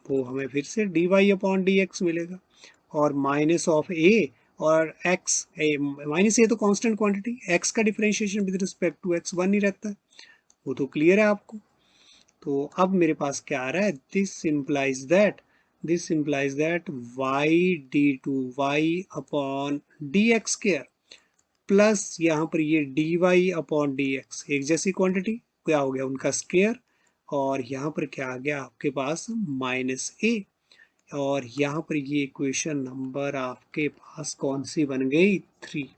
S1: वो हमें फिर से D Y upon D X मिलेगा, और माइनस ऑफ ए और एक्स, माइनस ए तो कांस्टेंट क्वांटिटी, एक्स का differentiation with respect to X 1 ही रहता है, वो तो क्लियर है आपको। तो अब मेरे पास क्या आ रहा है, this implies that Y D two Y upon D x square plus यहाँ पर ये D Y upon D X, एक जैसी क्वांटिटी, क्या हो गया उनका स्क्वायर, और यहाँ पर क्या आ गया आपके पास माइनस ए, और यहाँ पर ये इक्वेशन नंबर आपके पास कौन सी बन गई, 3।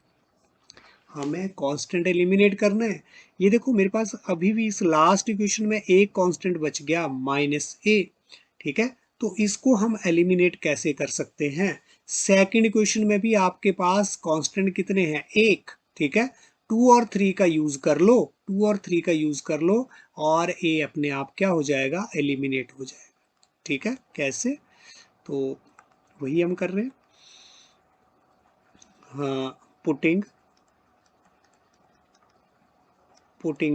S1: हमें कांस्टेंट एलिमिनेट करना है। ये देखो मेरे पास अभी भी इस लास्ट इक्वेशन में एक कांस्टेंट बच गया माइनस ए, ठीक है। तो इसको हम एलिमिनेट कैसे कर सकते हैं, सेकंड इक्वेशन में भी आपके पास कांस्टेंट कितने हैं, एक, ठीक है। 2 और 3 का यूज कर लो, 2 और 3 का यूज कर लो, और ए अपने आप क्या हो जाएगा, एलिमिनेट हो जाएगा, ठीक है। कैसे, तो वही हम कर रहे हैं, हाँ, putting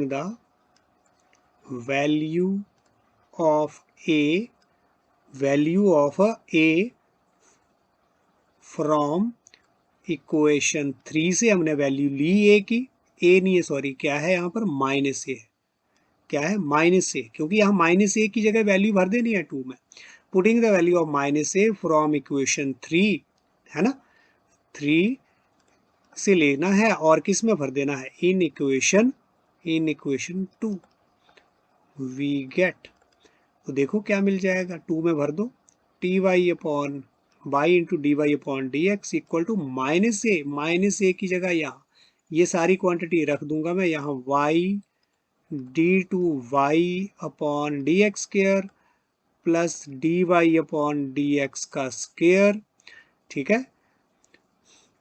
S1: the value of a from equation 3 से हमने वैल्यू ली ए की, ए नहीं है सॉरी, क्या है यहाँ पर माइनस ए, क्या है माइनस ए, क्योंकि यहाँ माइनस ए की जगह वैल्यू भर देनी है 2 में, putting the value of minus A from equation 3, है ना, 3 से लेना है और किस में भर देना है, इन इक्वेशन 2, वी गेट, तो देखो क्या मिल जाएगा, 2 में भर दो, t y upon y into D Y upon D x equal to minus a की जगह यहाँ ये सारी क्वांटिटी रख दूंगा मैं, यहाँ Y D two Y upon D x square plus D Y upon D X का स्क्वायर, ठीक है।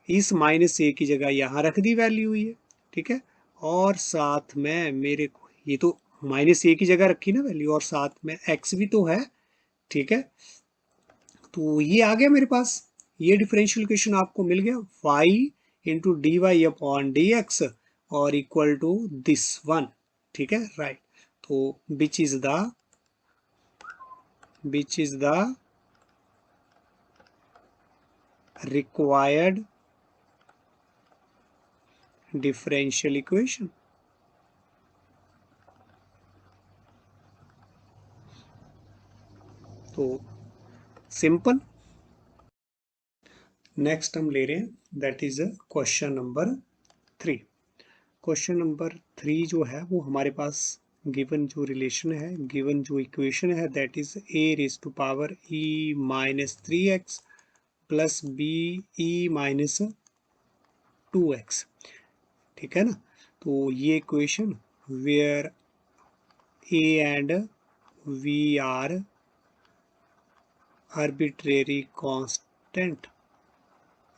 S1: इस माइनस ए की जगह यहाँ रख दी वैल्यू ये, ठीक है, और साथ में मेरे को ये तो माइनस ए की जगह रखी ना वैल्यू, और साथ में एक्स भी तो है, ठीक है। तो ये आ गया मेरे पास, ये डिफरेंशियल इक्वेशन आपको मिल गया, y into D Y upon D x और इक्वल टू दिस वन, ठीक है, राइट। तो which is the required differential equation, तो सिंपल। नेक्स्ट हम ले रहे हैं, that is question number 3। Question number 3 जो है वो हमारे पास गिवन जो रिलेशन है, गिवन जो इक्वेशन है, that is a raise to power e minus 3x plus B E minus 2x, ठीक है ना। तो ये equation where a and v are arbitrary constant,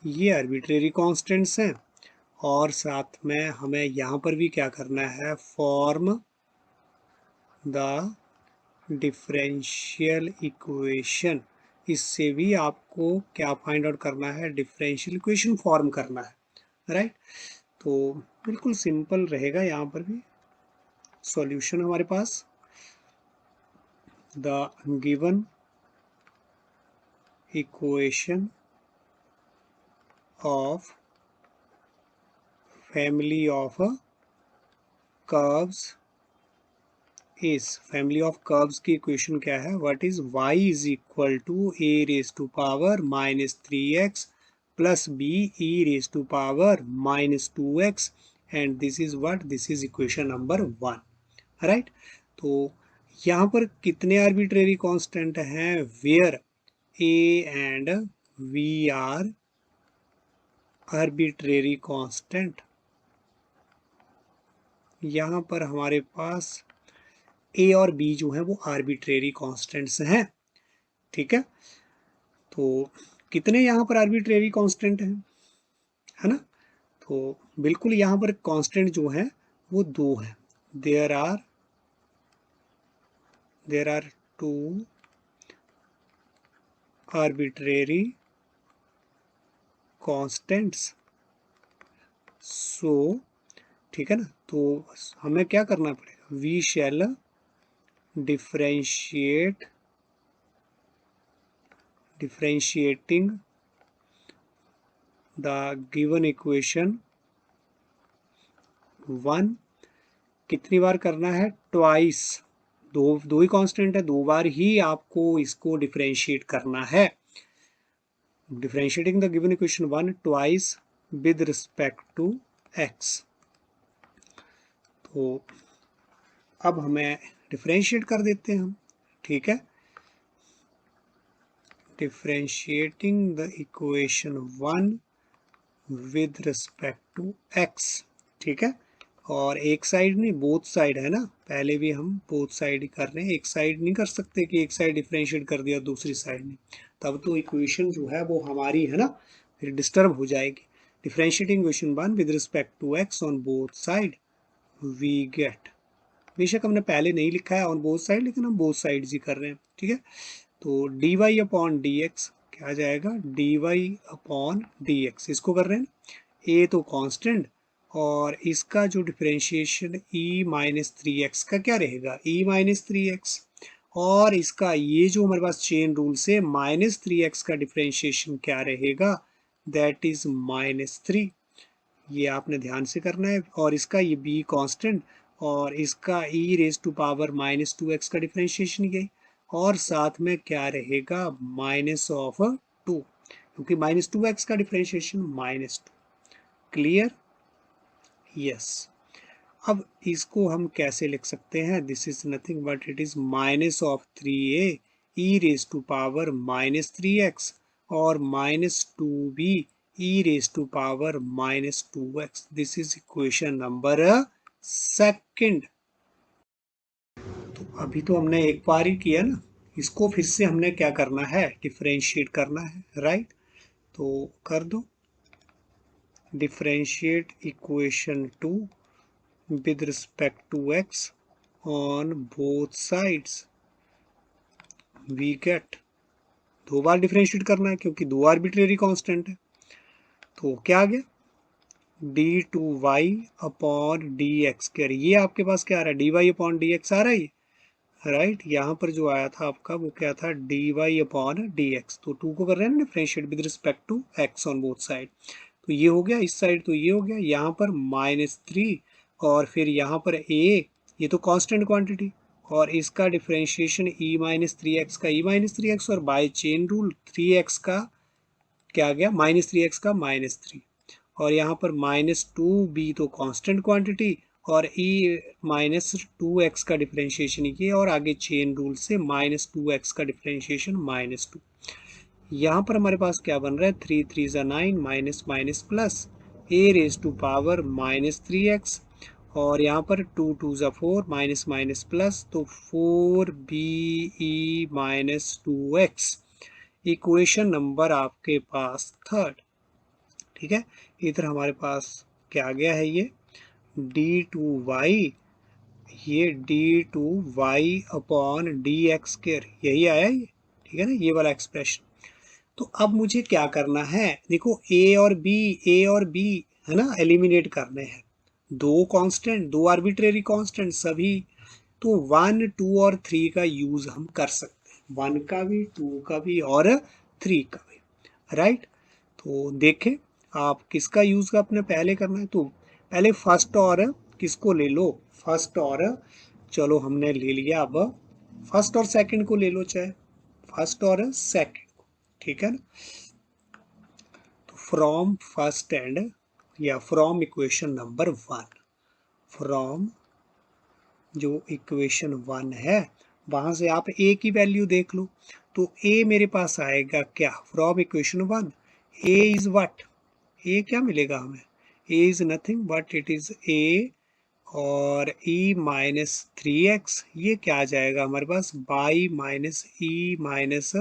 S1: ये आर्बिट्रेरी कांस्टेंट्स हैं, और साथ में हमें यहाँ पर भी क्या करना है, फॉर्म द डिफरेंशियल इक्वेशन, इससे भी आपको क्या फाइंड आउट करना है, डिफरेंशियल इक्वेशन फॉर्म करना है, राइट। तो बिल्कुल सिंपल रहेगा, यहाँ पर भी सॉल्यूशन हमारे पास, the given equation of family of curves is family of curves की इक्वेशन क्या है, what is y is equal to a raise to power -3x plus b e raise to power -2x and this is what, this is equation number 1, right. तो यहाँ पर कितने arbitrary constant हैं, where a and v are arbitrary constant. यहाँ पर हमारे पास ए और B जो है वो आर्बिट्रेरी कांस्टेंट्स हैं, ठीक है। तो कितने यहाँ पर आर्बिट्रेरी कांस्टेंट हैं, है ना। तो बिल्कुल यहाँ पर कांस्टेंट जो है वो 2 है। There are 2 arbitrary constants. So ठीक है ना, तो हमें क्या करना पड़ेगा, we shall differentiating the given equation 1 कितनी बार करना है, ट्वाइस। दो ही कांस्टेंट है, 2 बार ही आपको इसको डिफरेंशिएट करना है। Differentiating the given equation 1 twice with respect to x। तो अब हमें डिफरेंशिएट कर देते हैं हम, ठीक है। Differentiating the equation 1 with respect to x, ठीक है। और एक साइड नहीं, बोथ साइड है ना, पहले भी हम बोथ साइड ही कर रहे हैं, एक साइड नहीं कर सकते कि एक साइड डिफरेंशिएट कर दिया दूसरी साइड नहीं, तब तो इक्वेशन जो है वो हमारी है ना, फिर डिस्टर्ब हो जाएगी। Differentiating equation 1 with respect to x on both side we get, बेशक हमने पहले नहीं लिखा है ऑन बोथ साइड, लेकिन हम बोथ साइड्स ही कर रहे हैं, ठीक है। तो dy अपॉन dx क्या आ जाएगा, dy अपॉन dx, इसको कर रहे हैं, a तो कांस्टेंट और इसका जो डिफरेंशिएशन e-3x का क्या रहेगा, e-3x, और इसका ये जो हमारे पास चेन रूल से -3x का डिफरेंशिएशन क्या रहेगा, दैट इज -3। ये आपने ध्यान से करना है। और इसका ये b कांस्टेंट और इसका e raise to power -2x का डिफरेंशिएशन यही, और साथ में क्या रहेगा, -2, क्योंकि -2x का डिफरेंशिएशन -2। Clear, yes. अब इसको हम कैसे लिख सकते हैं, this is nothing but it is -3a e raise to power -3x और -2b e raise to power -2x। This is equation number 2। तो अभी तो हमने एक बार ही किया ना, इसको फिर से हमने क्या करना है, डिफरेंशिएट करना है, राइट। तो कर दो, differentiate equation 2 with respect to x on both sides we get, 2 bar differentiate करना है क्योंकि 2 आर्बिट्रेरी कांस्टेंट है। तो क्या आ गया, d2y अपॉन डी एक्स, ये आपके पास क्या आ रहा है, dy अपॉन डी एक्स आ रहा है, राइट। यहाँ पर जो आया था आपका वो क्या था, dy अपॉन डी एक्स। तो 2 को कर रहे हैं ना differentiate with respect to x on both side, तो ये हो गया, इस साइड तो ये हो गया, यहाँ पर -3 और फिर यहाँ पर a, ये तो कांस्टेंट क्वांटिटी, और इसका डिफरेंशिएशन e-3x का e-3x, और बाय चेन रूल 3x का क्या आ गया, -3x का -3, और यहाँ पर -2b तो कांस्टेंट क्वांटिटी और e-2x का डिफरेंशिएशन ये, और आगे चेन रूल से -2x का डिफरेंशिएशन -2। यहाँ पर हमारे पास क्या बन रहा है, 3 3 9 minus minus plus a raise to power -3x, और यहाँ पर 2 2 4 माइनस माइनस प्लस, तो 4be-2x इक्वेशन नंबर आपके पास 3। ठीक है, इधर हमारे पास क्या आ गया है, ये d2y, ये d2y upon D x square, यही आया ये, ठीक है ना, ये वाला एक्सप्रेशन। तो अब मुझे क्या करना है, देखो a और b है ना, एलिमिनेट करने हैं, 2 कांस्टेंट, 2 आर्बिट्रेरी कांस्टेंट सभी, तो 1 2 और 3 का यूज हम कर सकते हैं, 1 का भी, 2 का भी और 3 का भी, राइट। तो देखें आप किसका यूज आपने पहले करना है, तो पहले फर्स्ट और किसको ले लो, फर्स्ट और चलो हमने ले लिया, अब फर्स्ट और सेकंड को ले लो, चाहे फर्स्ट और सेकंड को, ठीक है ना। तो फ्रॉम फर्स्ट एंड या फ्रॉम इक्वेशन नंबर 1, फ्रॉम जो इक्वेशन 1 है वहां से आप ए की वैल्यू देख लो। तो ए मेरे पास आएगा क्या, from equation 1, a is what, a क्या मिलेगा हमें, a is nothing but it is a और ई माइनस 3x, ये क्या आ जाएगा हमारे पास, by minus e minus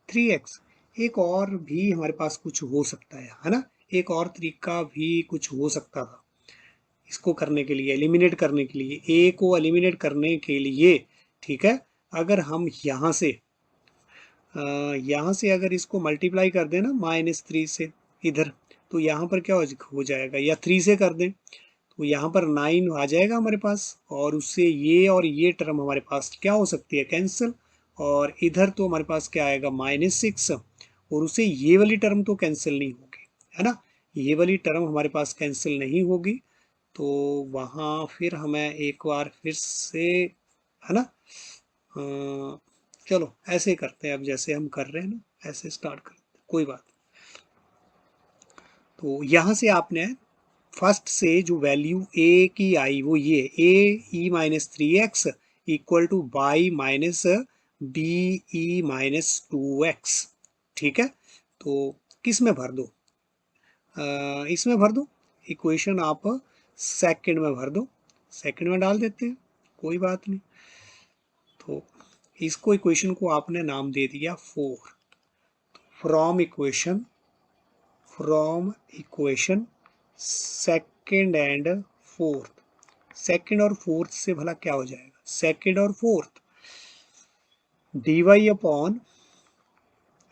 S1: 3x। एक और भी हमारे पास कुछ हो सकता है ना, एक और तरीका भी कुछ हो सकता था इसको करने के लिए, एलिमिनेट करने के लिए, ए को एलिमिनेट करने के लिए, ठीक है। अगर हम यहाँ से अगर इसको मल्टीप्लाई कर दें ना -3 से इधर, तो यहाँ पर क्या हो जाएगा, या 3 से कर दें तो यहाँ पर 9 आ जाएगा हमारे पास, और उससे ये और ये टर्म हमारे पास क्या हो सकती है, कैंसिल। और इधर तो हमारे पास क्या आएगा, -6, और उससे ये वाली टर्म तो कैंसिल नहीं होगी, है ना, ये वाली टर्म हमारे पास कैंसिल नहीं होगी। तो वहाँ फिर हमें एक बार फिर से, है ना, चलो ऐसे करते हैं, अब जैसे हम कर रहे हैं ना ऐसे स्टार्ट करते हैं, कोई बात। तो यहाँ से आपने फर्स्ट से जो वैल्यू ए की आई वो ये a e minus 3x equal to by minus B E minus 2x, ठीक है। तो किस में भर दो, इसमें भर दो, इक्वेशन आप सेकंड में भर दो, सेकंड में डाल देते हैं, कोई बात नहीं। तो इसको इक्वेशन को आपने नाम दे दिया 4, from equation second and fourth, second और फोर्थ से भला क्या हो जाएगा, सेकंड और fourth dy upon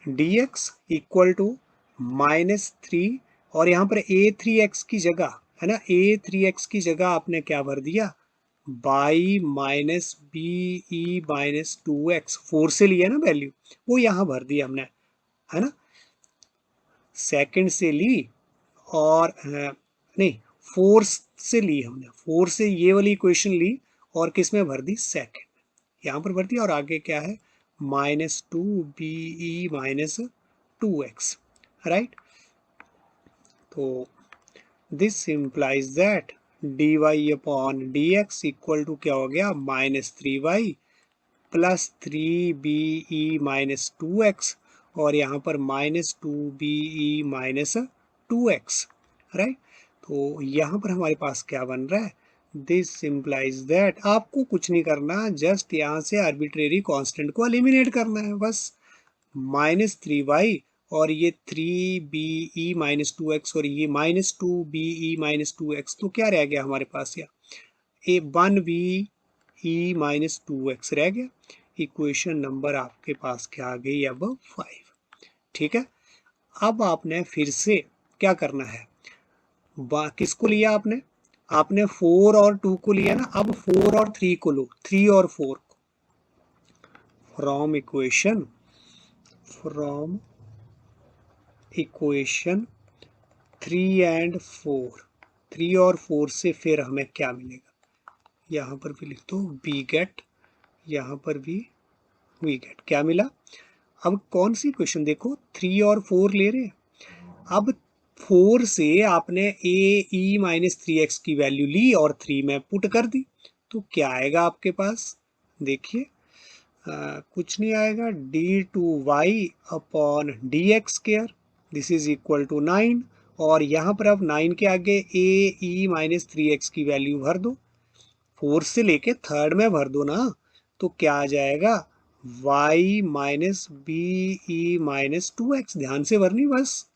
S1: dx equal to -3, और यहाँ पर a3x की जगह, है ना, a3x की जगह आपने क्या भर दिया, by minus B E minus 2x, 4 से लिया ना वैल्यू, वो यहाँ भर दिया हमने, है ना, सेकंड से ली और नहीं, 4 से ली हमने, 4 से ये वाली इक्वेशन ली और किस में भर दी, सेकंड, यहाँ पर भर दिया, और आगे क्या है, -2be माइनस 2x, राइट। तो this implies that dy upon dx equal to क्या हो गया, -3y plus 3be minus 2x, और यहाँ पर -2be माइनस 2x, राइट। तो यहाँ पर हमारे पास क्या बन रहा है, दिस इम्प्लाइज दैट, आपको कुछ नहीं करना, जस्ट यहाँ से आर्बिट्रेरी कांस्टेंट को एलिमिनेट करना है बस, -3y और ये 3be माइनस 2x और ये -2be माइनस 2x, तो क्या रह गया हमारे पास, या 1be माइनस 2x रह गया। इक्वेशन नंबर आपके पास क्या आ गई, अब 5, ठीक है। अब आपने फिर से क्या करना है, किसको लिया आपने, आपने 4 और 2 को लिया ना, अब 4 और 3 को लो, 3 और 4 को, फ्रॉम इक्वेशन 3 एंड 4, 3 और 4 से फिर हमें क्या मिलेगा, यहाँ पर भी लिख दो वी गेट, यहाँ पर भी वी गेट, क्या मिला। अब कौन सी इक्वेशन देखो, 3 और 4 ले रहे हैं, अब 4 से आपने ए ई माइनस 3x की वैल्यू ली और 3 में पुट कर दी, तो क्या आएगा आपके पास, देखिए कुछ नहीं आएगा, d2y upon D x square, this is equal to 9, और यहाँ पर अब 9 के आगे ए ई माइनस 3x की वैल्यू भर दो, 4 से लेके थर्ड में भर दो ना, तो क्या आ जाएगा, y minus B E minus 2x, ध्यान से भरनी बस,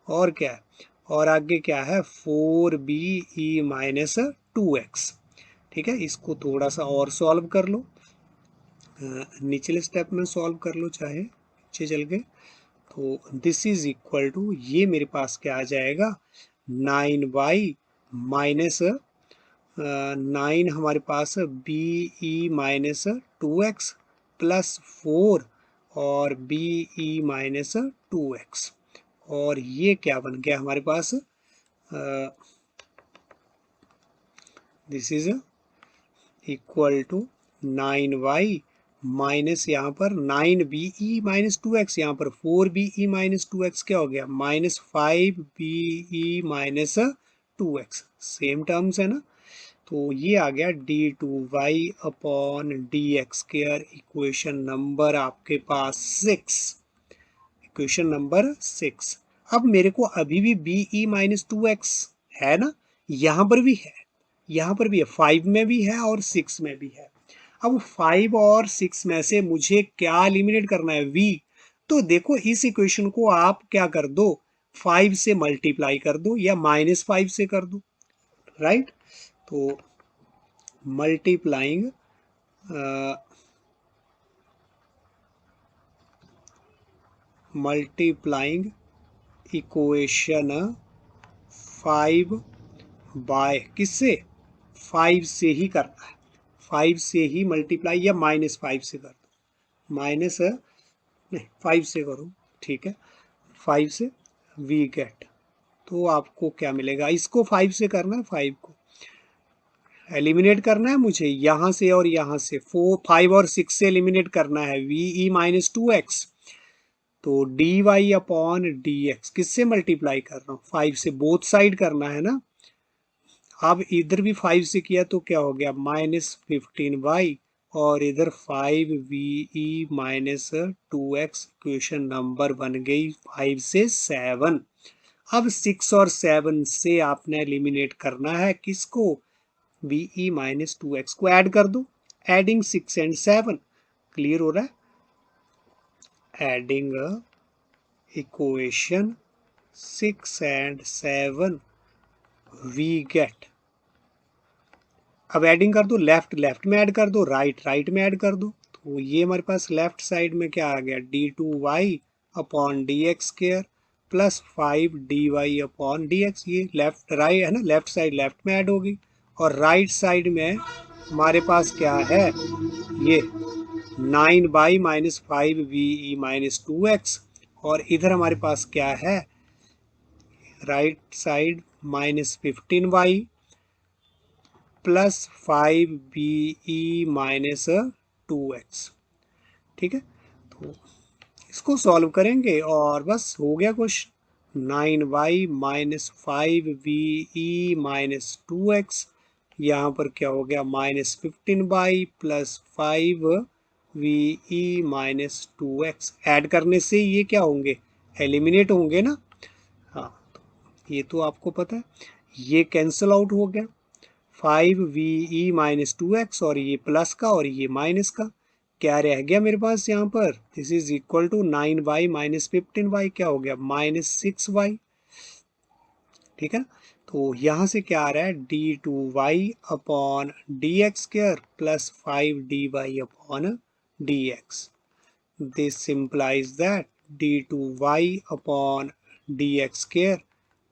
S1: और क्या है, और आगे क्या है, 4be माइनस 2x, ठीक है। इसको थोड़ा सा और सॉल्व कर लो, निचले स्टेप में सॉल्व कर लो, चाहे नीचे चल के। तो दिस इज इक्वल टू, ये मेरे पास क्या आ जाएगा, 9y माइनस 9 हमारे पास बी ई माइनस 2x प्लस 4 और बी ई माइनस 2x, और ये क्या बन गया हमारे पास, this is equal to 9y minus यहाँ पर 9be माइनस 2x, यहाँ पर 4be माइनस 2x क्या हो गया, minus 5be minus 2x, same terms है ना। तो ये आ गया d2y upon dx square, equation number आपके पास 6, इक्वेशन नंबर 6। अब मेरे को अभी भी be माइनस 2x है ना, यहाँ पर भी है, यहाँ पर भी है, 5 में भी है और 6 में भी है। अब 5 और 6 में से मुझे क्या एलिमिनेट करना है, v। तो देखो इस इक्वेशन को आप क्या कर दो, 5 से मल्टीप्लाई कर दो या माइनस 5 से कर दो, राइट। तो मल्टीप्लाइंग मल्टीप्लाइंग इक्वेशन 5 बाय किससे, 5 से ही करना है, 5 से ही मल्टीप्लाई या माइनस 5 से कर दो, माइनस नहीं 5 से करो, ठीक है, 5 से वी गेट। तो आपको क्या मिलेगा, इसको 5 से करना है, 5 को एलिमिनेट करना है मुझे यहाँ से और यहाँ से, 4 5 और 6 से एलिमिनेट करना है, वी माइनस 2x। तो D Y upon D X किससे मल्टीप्लाई कर रहा हूँ, 5 से, बोथ साइड करना है ना। अब इधर भी 5 से किया तो क्या हो गया, माइनस 15y, और इधर 5ve minus 2x, equation number बन गई 5 से 7। अब 6 और 7 से आपने एलिमिनेट करना है किसको, ve माइनस 2x को ऐड कर दो, एडिंग 6 एंड 7, क्लियर हो रहा है, adding equation 6 and 7 we get. अब एडिंग कर दो, लेफ्ट लेफ्ट में ऐड कर दो, राइट राइट में ऐड कर दो। तो ये हमारे पास लेफ्ट साइड में क्या आ गया, d2y upon D x square plus 5dy upon D x, ये लेफ्ट राइट है ना, लेफ्ट साइड लेफ्ट में ऐड होगी। और राइट साइड में हमारे पास क्या है, ये 9y minus 5ve minus 2x, और इधर हमारे पास क्या है, right side minus 15y plus 5be minus 2x, ठीक है। तो इसको सॉल्व करेंगे और बस हो गया question, 9y minus 5ve minus 2x, यहाँ पर क्या हो गया, minus 15y plus 5ve minus 2x, add करने से ये क्या होंगे, एलिमिनेट होंगे ना। हाँ तो ये तो आपको पता है, ये कैंसिल आउट हो गया, 5ve माइनस 2x और ये प्लस का और ये माइनस का, क्या रह गया मेरे पास यहाँ पर, this is equal to 9y minus 15y, क्या हो गया, माइनस 6y, ठीक है। तो यहाँ से क्या आ रहा है, d2y upon D x square plus 5dy upon D x, this implies that d2y upon D x square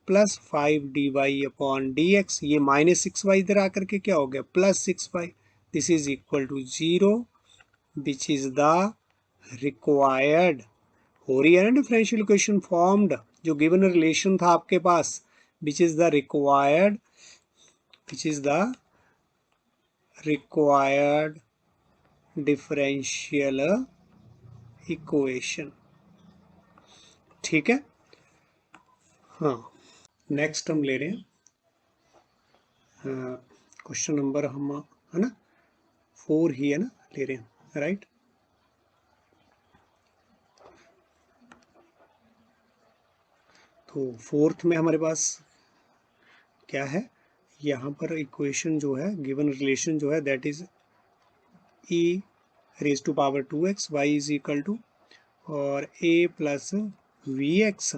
S1: plus 5dy upon D x, ये माइनस 6y इधर आकर के क्या हो गया, plus 6y, this is equal to 0, which is the required, हो रही है ना डिफरेंशियल इक्वेशन फॉर्म्ड, जो गिवन रिलेशन था आपके पास, which is the required, which is the required differential equation, ठीक है। हाँ नेक्स्ट हम ले रहे हैं क्वेश्चन नंबर, हम है ना 4 ही है ना, ले रहे हैं, राइट। तो फोर्थ में हमारे पास क्या है, यहाँ पर इक्वेशन जो है, गिवन रिलेशन जो है, that is e raise to power 2x, y is equal to और a plus vx,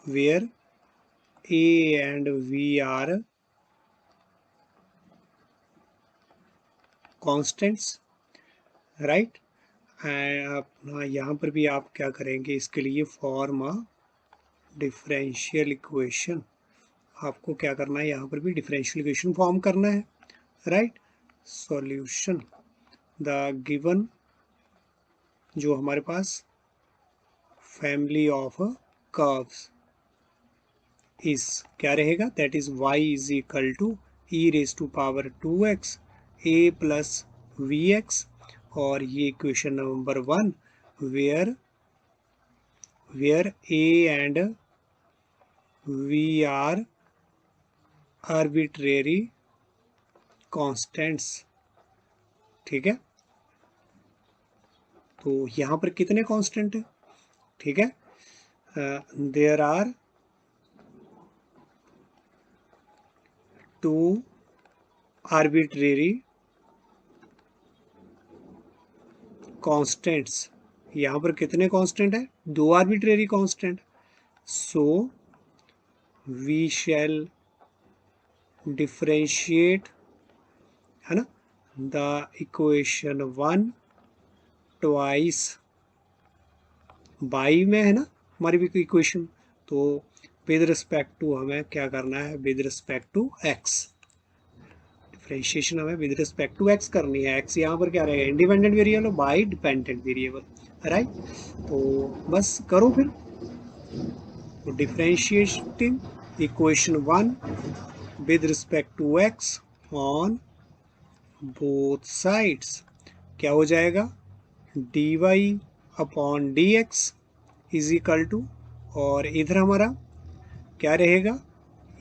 S1: where a and v are constants, right. यहाँ पर भी आप क्या करेंगे, इसके लिए फॉर्म अ डिफरेंशियल इक्वेशन, आपको क्या करना है, यहाँ पर भी डिफरेंशियल इक्वेशन फॉर्म करना है, राइट। सॉल्यूशन, द गिवन जो हमारे पास फैमिली ऑफ कर्व्स इस क्या रहेगा, that is y is equal to E raise to power 2x A plus V X, और ये equation number 1 where A and V are arbitrary constants. ठीक है, तो यहाँ पर कितने कांस्टेंट है? ठीक है, देयर आर 2 आर्बिट्रेरी कांस्टेंट्स। यहाँ पर कितने कांस्टेंट है? 2 arbitrary constant. So we shall differentiate, है ना, द इक्वेशन 1 ट्वाइस बाई में, है ना हमारी भी इक्वेशन। तो विद रिस्पेक्ट टू हमें क्या करना है? With respect to X, differentiation हमें विद रिस्पेक्ट टू एक्स करनी है। एक्स यहाँ पर क्या रहेगा? इंडिपेंडेंट वेरिएबल और बाई डिपेंडेंट वेरिएबल, राइट। तो बस करो फिर। तो differentiating equation 1 with respect to X on both sides, क्या हो जाएगा? D Y upon D X is equal to, और इधर हमारा क्या रहेगा?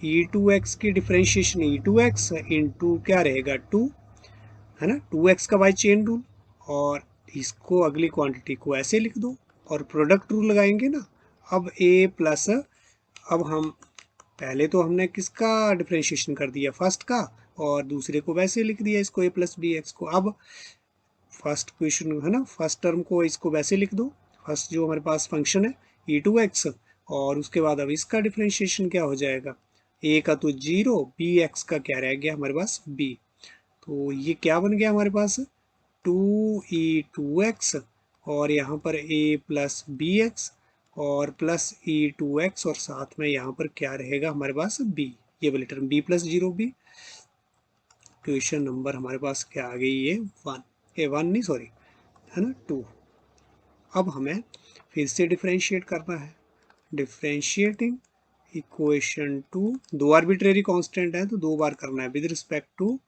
S1: ई टू एक्स की differentiation E two X into क्या रहेगा? 2, है ना, 2x का बाई चेन रूल, और इसको अगली क्वांटिटी को ऐसे लिख दो और प्रोडक्ट रूल लगाएंगे ना। अब a प्लस, अब हम पहले तो हमने किसका डिफरेंशिएशन कर दिया? फर्स्ट का, और दूसरे को वैसे लिख दिया इसको a प्लस बी एक्स को। अब फर्स्ट क्वेश्चन है ना, फर्स्ट टर्म को इसको वैसे लिख दो, फर्स्ट जो हमारे पास फंक्शन है ई टू एक्स, और उसके बाद अब इसका डिफरेंशिएशन क्या हो जाएगा? a का तो 0, बी एक्स का क्या रह गया हमारे पास? b। तो ये क्या बन गया हमारे पास? 2e2x, और यहाँ पर a प्लस बी एक्स, और प्लस e2x, और साथ में यहाँ पर क्या रहेगा हमारे पास? b, ये वाली term b plus 0b। Question number हमारे पास क्या आ गई? ये 1, ए 1 नहीं सॉरी, है ना 2। अब हमें फिर से डिफरेंशिएट करना है। डिफरेंशिएटिंग इक्वेशन 2, 2 आर्बिट्रेरी कांस्टेंट है तो 2 बार करना है, with respect to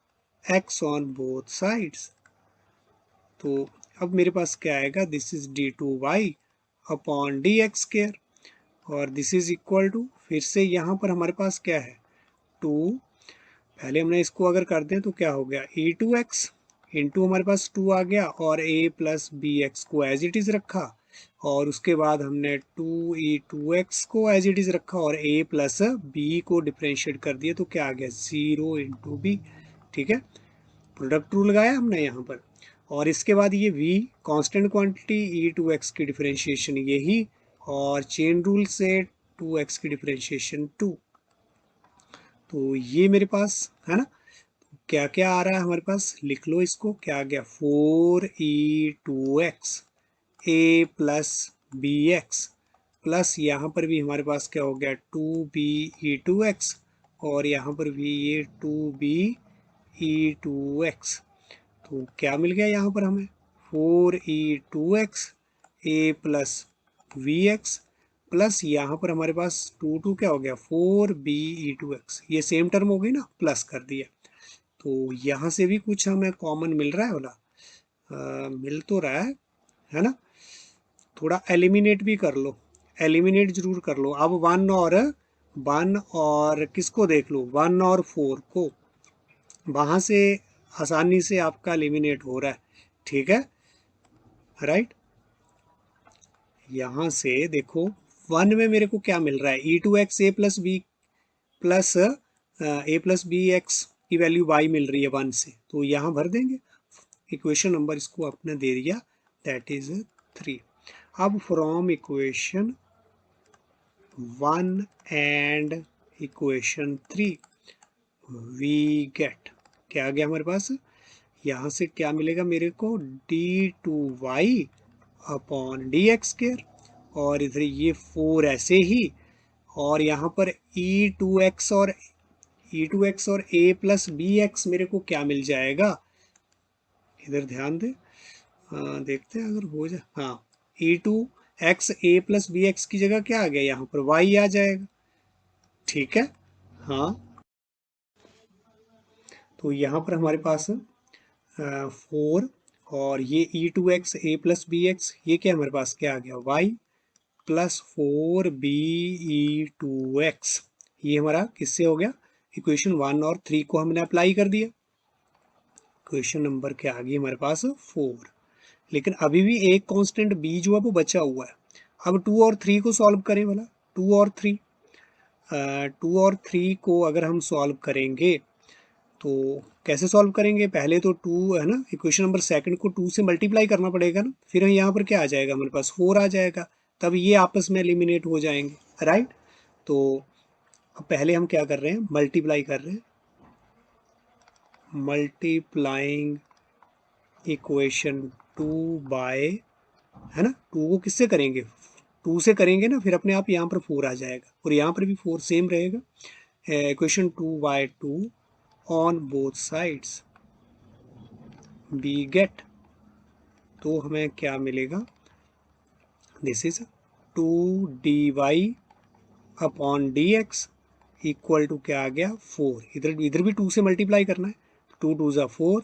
S1: x on both sides. तो अब मेरे पास क्या आएगा? This is D two Y upon D x square, और दिस इज इक्वल टू, फिर से यहाँ पर हमारे पास क्या है? 2, पहले हमने इसको अगर कर दें तो क्या हो गया? ई टू एक्स इंटू हमारे पास 2 आ गया, और a प्लस बी एक्स को एज इट इज़ रखा, और उसके बाद हमने 2e2x को एज इट इज़ रखा, और a प्लस बी को डिफ्रेंशिएट कर दिया, तो क्या आ गया? 0 इंटू बी। ठीक है, प्रोडक्ट रूल लगाया हमने यहाँ पर, और इसके बाद ये v कांस्टेंट क्वांटिटी e2x की डिफरेंशिएशन यही, और चेन रूल से 2x की डिफरेंशिएशन 2। तो ये मेरे पास है ना, क्या क्या आ रहा है हमारे पास? लिख लो इसको, क्या आ गया? 4e2x a plus B X, plus यहाँ पर भी हमारे पास क्या हो गया? 2be2x, और यहाँ पर भी ये 2be2x। तो क्या मिल गया यहाँ पर हमें? 4e2x a plus V X, plus यहाँ पर हमारे पास 2 क्या हो गया? 4be2x, ये सेम टर्म हो गई ना, प्लस कर दिया। तो यहाँ से भी कुछ हमें कॉमन मिल रहा है वाला, मिल तो रहा है ना। थोड़ा एलिमिनेट भी कर लो, एलिमिनेट जरूर कर लो। अब 1 और किसको देख लो? 1 और 4 को, वहाँ से आसानी से आपका एलिमिनेट हो रहा है। ठीक है, राइट। यहाँ से देखो 1 में मेरे को क्या मिल रहा है? e2x a plus B plus A plus B X की वैल्यू y मिल रही है 1 से, तो यहाँ भर देंगे। इक्वेशन नंबर इसको आपने दे दिया, दैट इज 3। अब from equation 1 and equation 3 we get, क्या आ गया हमारे पास? यहाँ से क्या मिलेगा मेरे को? d2y upon D x square, और इधर ये 4 ऐसे ही, और यहाँ पर e2x और a प्लस बी एक्स मेरे को क्या मिल जाएगा? इधर ध्यान दे, देखते हैं अगर हो जाए। हाँ, e2x a plus B X की जगह क्या आ गया? यहाँ पर y आ जाएगा। ठीक है, हाँ तो यहाँ पर हमारे पास 4 और ये e2x a plus B x, ये क्या हमारे पास क्या आ गया y प्लस 4b e2x। ये हमारा किससे हो गया, इक्वेशन 1 और 3 को हमने अप्लाई कर दिया। क्वेश्चन नंबर क्या आ गई हमारे पास 4। लेकिन अभी भी एक कांस्टेंट b जो है वो बचा हुआ है। अब 2 और 3 को सॉल्व करें भला। 2 और 3 2 और 3 को अगर हम सॉल्व करेंगे तो कैसे सॉल्व करेंगे, पहले तो 2 है ना, इक्वेशन नंबर सेकंड को 2 से मल्टीप्लाई करना पड़ेगा ना, फिर यहाँ पर क्या आ जाएगा हमारे पास 4 आ जाएगा, तब ये आपस में एलिमिनेट हो जाएंगे, राइट। तो अब पहले हम क्या कर रहे हैं, मल्टीप्लाई कर रहे हैं, मल्टीप्लाइंग इक्वेशन 2 बाय, है ना, 2 को किससे करेंगे, 2 से करेंगे ना, फिर अपने आप यहाँ पर 4 आ जाएगा और यहाँ पर भी 4 सेम रहेगा। Equation 2 by 2 on both sides we get, तो हमें क्या मिलेगा, this is 2 dy upon D x equal to क्या आ गया 4। इधर इधर भी 2 से मल्टीप्लाई करना है, 2 2 ज़ा 4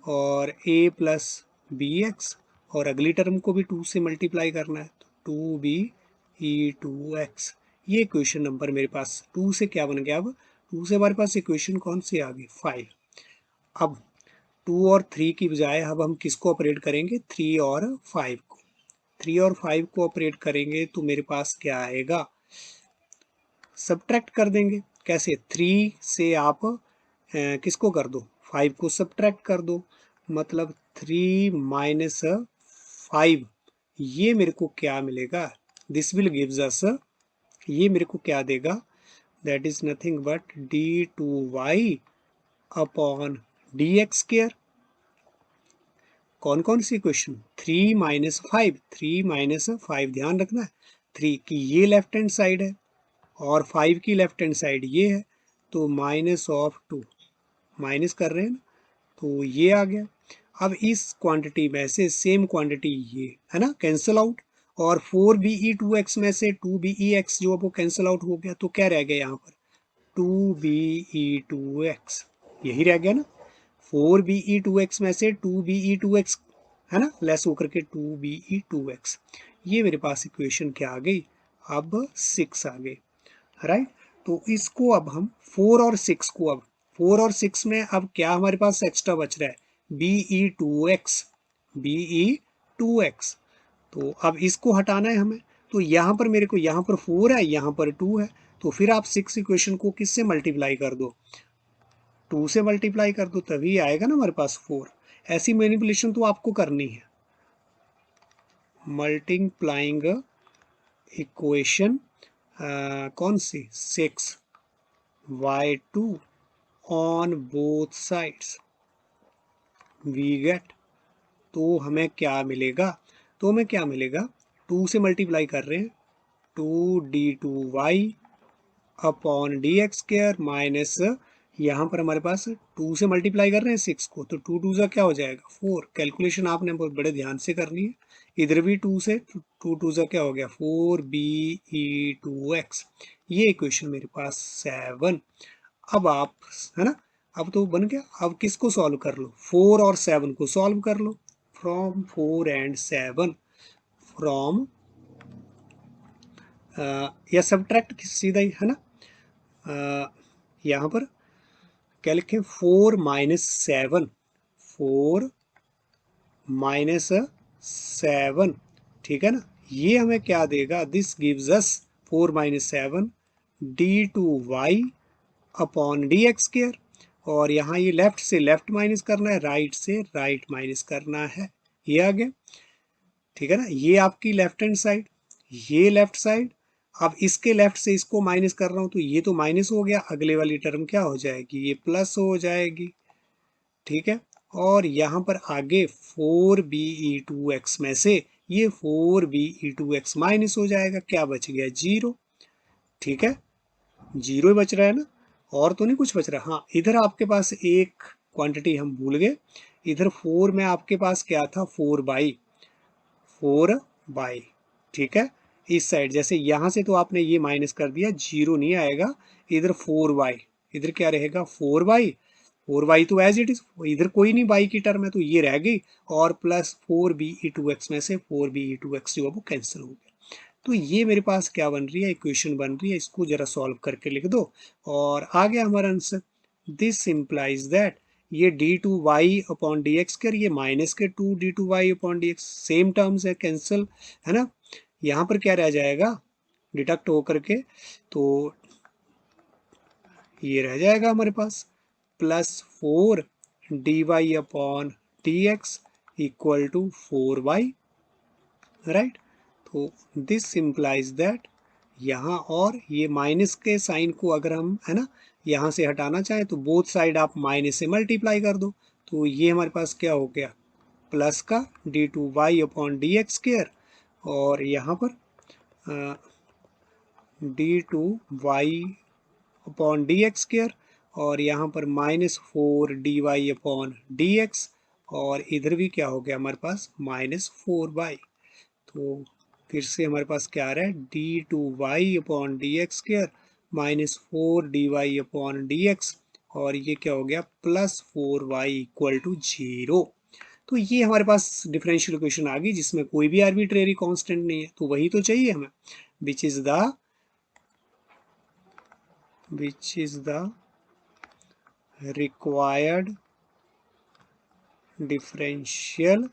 S1: और a प्लस बी एक्स, और अगली टर्म को भी 2 से मल्टीप्लाई करना है, तो 2b e2x। ये इक्वेशन नंबर मेरे पास 2 से क्या बन गया, अब 2 से हमारे पास इक्वेशन कौन सी आ गई 5। अब 2 और 3 की बजाय अब हम किसको ऑपरेट करेंगे, 3 और 5 को। 3 और 5 को ऑपरेट करेंगे तो मेरे पास क्या आएगा, सब्ट्रैक्ट कर देंगे। कैसे, 3 से आप किसको कर दो, 5 को सब्ट्रैक्ट कर दो, मतलब 3 माइनस 5, ये मेरे को क्या मिलेगा, दिस विल गिव्स अस, ये मेरे को क्या देगा, that is nothing but d2y upon D x square. कौन कौन सी क्वेश्चन, 3 माइनस 5, 3 माइनस 5 ध्यान रखना है, 3 की ये लेफ्ट हैंड साइड है और 5 की लेफ्ट हैंड साइड ये है, तो माइनस ऑफ 2 माइनस कर रहे हैं ना, तो ये आ गया। अब इस क्वांटिटी में से सेम क्वांटिटी ये है ना कैंसिल आउट, और 4be2x में से 2bex जो है वो कैंसिल आउट हो गया, तो क्या रह गया यहाँ पर 2be2x, यही रह गया ना, 4be2x में से 2be2x है ना लेस होकर के 2be2x। ये मेरे पास इक्वेशन क्या आ गई, अब 6 आ गई, राइट। तो इसको अब हम 4 और 6 को, अब 4 और 6 में अब क्या हमारे पास एक्स्ट्रा बच रहा है, be2x, be2x। तो अब इसको हटाना है हमें, तो यहाँ पर मेरे को यहाँ पर 4 है, यहाँ पर 2 है, तो फिर आप 6 इक्वेशन को किससे मल्टीप्लाई कर दो, 2 से मल्टीप्लाई कर दो, तभी आएगा ना हमारे पास 4। ऐसी मैनिपुलेशन तो आपको करनी है, मल्टीप्लाइंग इक्वेशन कौन सी 6y2 on both sides we get, तो हमें क्या मिलेगा, तो हमें क्या मिलेगा, 2 से मल्टीप्लाई कर रहे हैं, 2d2y upon D x square minus, यहाँ पर हमारे पास 2 से मल्टीप्लाई कर रहे हैं 6 को, तो 2 2 ज़ा क्या हो जाएगा 4। कैलकुलेशन आपने बहुत बड़े ध्यान से करनी है, इधर भी 2 से, 2 2 ज़ा क्या हो गया 4be2x। ये इक्वेशन मेरे पास 7। अब आप है ना, अब तो बन गया, अब किसको सॉल्व कर लो, 4 और 7 को सॉल्व कर लो, फ्रॉम 4 एंड 7, फ्रॉम या सब्ट्रैक्ट सीधा ही है ना, यहाँ पर क्या लिखें 4 माइनस 7, 4 माइनस 7, ठीक है ना, ये हमें क्या देगा, this gives us 4 minus 7 d2y upon D x square, और यहाँ ये लेफ्ट से लेफ्ट माइनस करना है, राइट से राइट माइनस करना है, ये आ गया, ठीक है ना, ये आपकी लेफ्ट हैंड साइड, ये लेफ्ट साइड। अब इसके लेफ्ट से इसको माइनस कर रहा हूं, तो ये तो माइनस हो गया, अगले वाली टर्म क्या हो जाएगी, ये प्लस हो जाएगी, ठीक है। और यहाँ पर आगे 4be2x में से ये 4be2x माइनस हो जाएगा, क्या बच गया 0, ठीक है, 0 ही बच रहा है ना, और तो नहीं कुछ बच रहा। हाँ, इधर आपके पास एक क्वांटिटी हम भूल गए, इधर 4 में आपके पास क्या था 4 बाई, ठीक है, इस साइड जैसे यहाँ से तो आपने ये माइनस कर दिया, 0 नहीं आएगा, इधर 4 बाई, इधर क्या रहेगा 4 बाई, 4y तो एज इट इज, इधर कोई नहीं y की टर्म है तो ये रह गई, और प्लस 4be2x में से 4be2x जो है वो कैंसिल हो गया। तो ये मेरे पास क्या बन रही है, इक्वेशन बन रही है, इसको जरा सॉल्व करके लिख दो और आ गया हमारा आंसर। दिस इम्प्लाइज दैट ये d2y अपॉन डी एक्स कर, ये माइनस के 2d2y upon D x same terms है, कैंसिल है ना। यहाँ पर क्या रह जाएगा डिडक्ट होकर के, तो ये रह जाएगा हमारे पास plus 4 dy upon D x equal to 4y, right. तो दिस इम्प्लाइज दैट यहाँ और ये माइनस के साइन को अगर हम है ना यहाँ से हटाना चाहें तो बोथ साइड आप माइनस से मल्टीप्लाई कर दो, तो ये हमारे पास क्या हो गया प्लस का d2y upon D x square, और यहाँ पर d2y upon D x square, और यहाँ पर -4 dy अपॉन डी एक्स, और इधर भी क्या हो गया हमारे पास -4y। तो फिर से हमारे पास क्या आ रहा है d2y upon D x square -4 dy upon D x, और ये क्या हो गया +4y इक्वल टू 0। तो ये हमारे पास डिफरेंशियल इक्वेशन आ गई जिसमें कोई भी आर्बिट्रेरी कांस्टेंट नहीं है, तो वही तो चाहिए हमें, विच is the required differential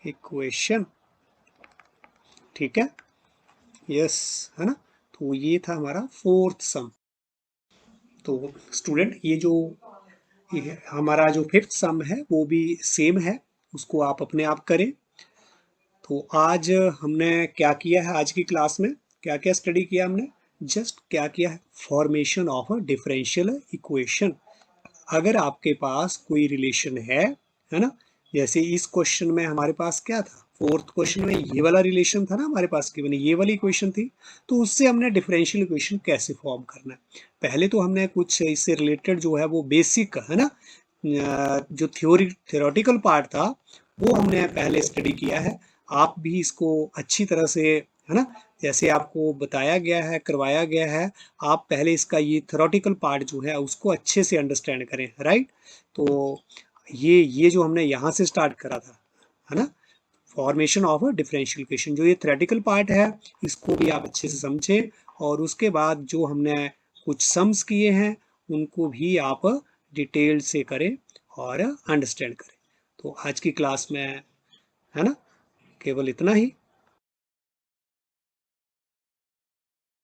S1: equation. ठीक है, यस है ना। तो ये था हमारा फोर्थ सम। तो स्टूडेंट ये हमारा जो फिफ्थ सम है वो भी सेम है, उसको आप अपने आप करें। तो आज हमने क्या किया है, आज की क्लास में क्या क्या स्टडी किया हमने, जस्ट क्या किया है formation of a differential equation. अगर आपके पास कोई रिलेशन है ना, जैसे इस क्वेश्चन में हमारे पास क्या था, फोर्थ क्वेश्चन में ये वाला रिलेशन था ना हमारे पास की मैंने ये वाली इक्वेशन थी, तो उससे हमने डिफरेंशियल इक्वेशन कैसे फॉर्म करना है, पहले तो हमने कुछ इससे रिलेटेड जो है वो बेसिक है ना जो थियोरेटिकल पार्ट था वो हमने पहले स्टडी किया है। आप भी इसको अच्छी तरह से है ना, जैसे आपको बताया गया है करवाया गया है, आप पहले इसका ये थ्योरेटिकल पार्ट जो है उसको अच्छे से अंडरस्टैंड करें, राइट। तो ये जो हमने यहाँ से स्टार्ट करा था है ना, formation of a differential equation, जो ये थ्योरेटिकल पार्ट है इसको भी आप अच्छे से समझें, और उसके बाद जो हमने कुछ सम्स किए हैं उनको भी आप डिटेल से करें और अंडरस्टैंड करें। तो आज की क्लास में है ना केवल इतना ही।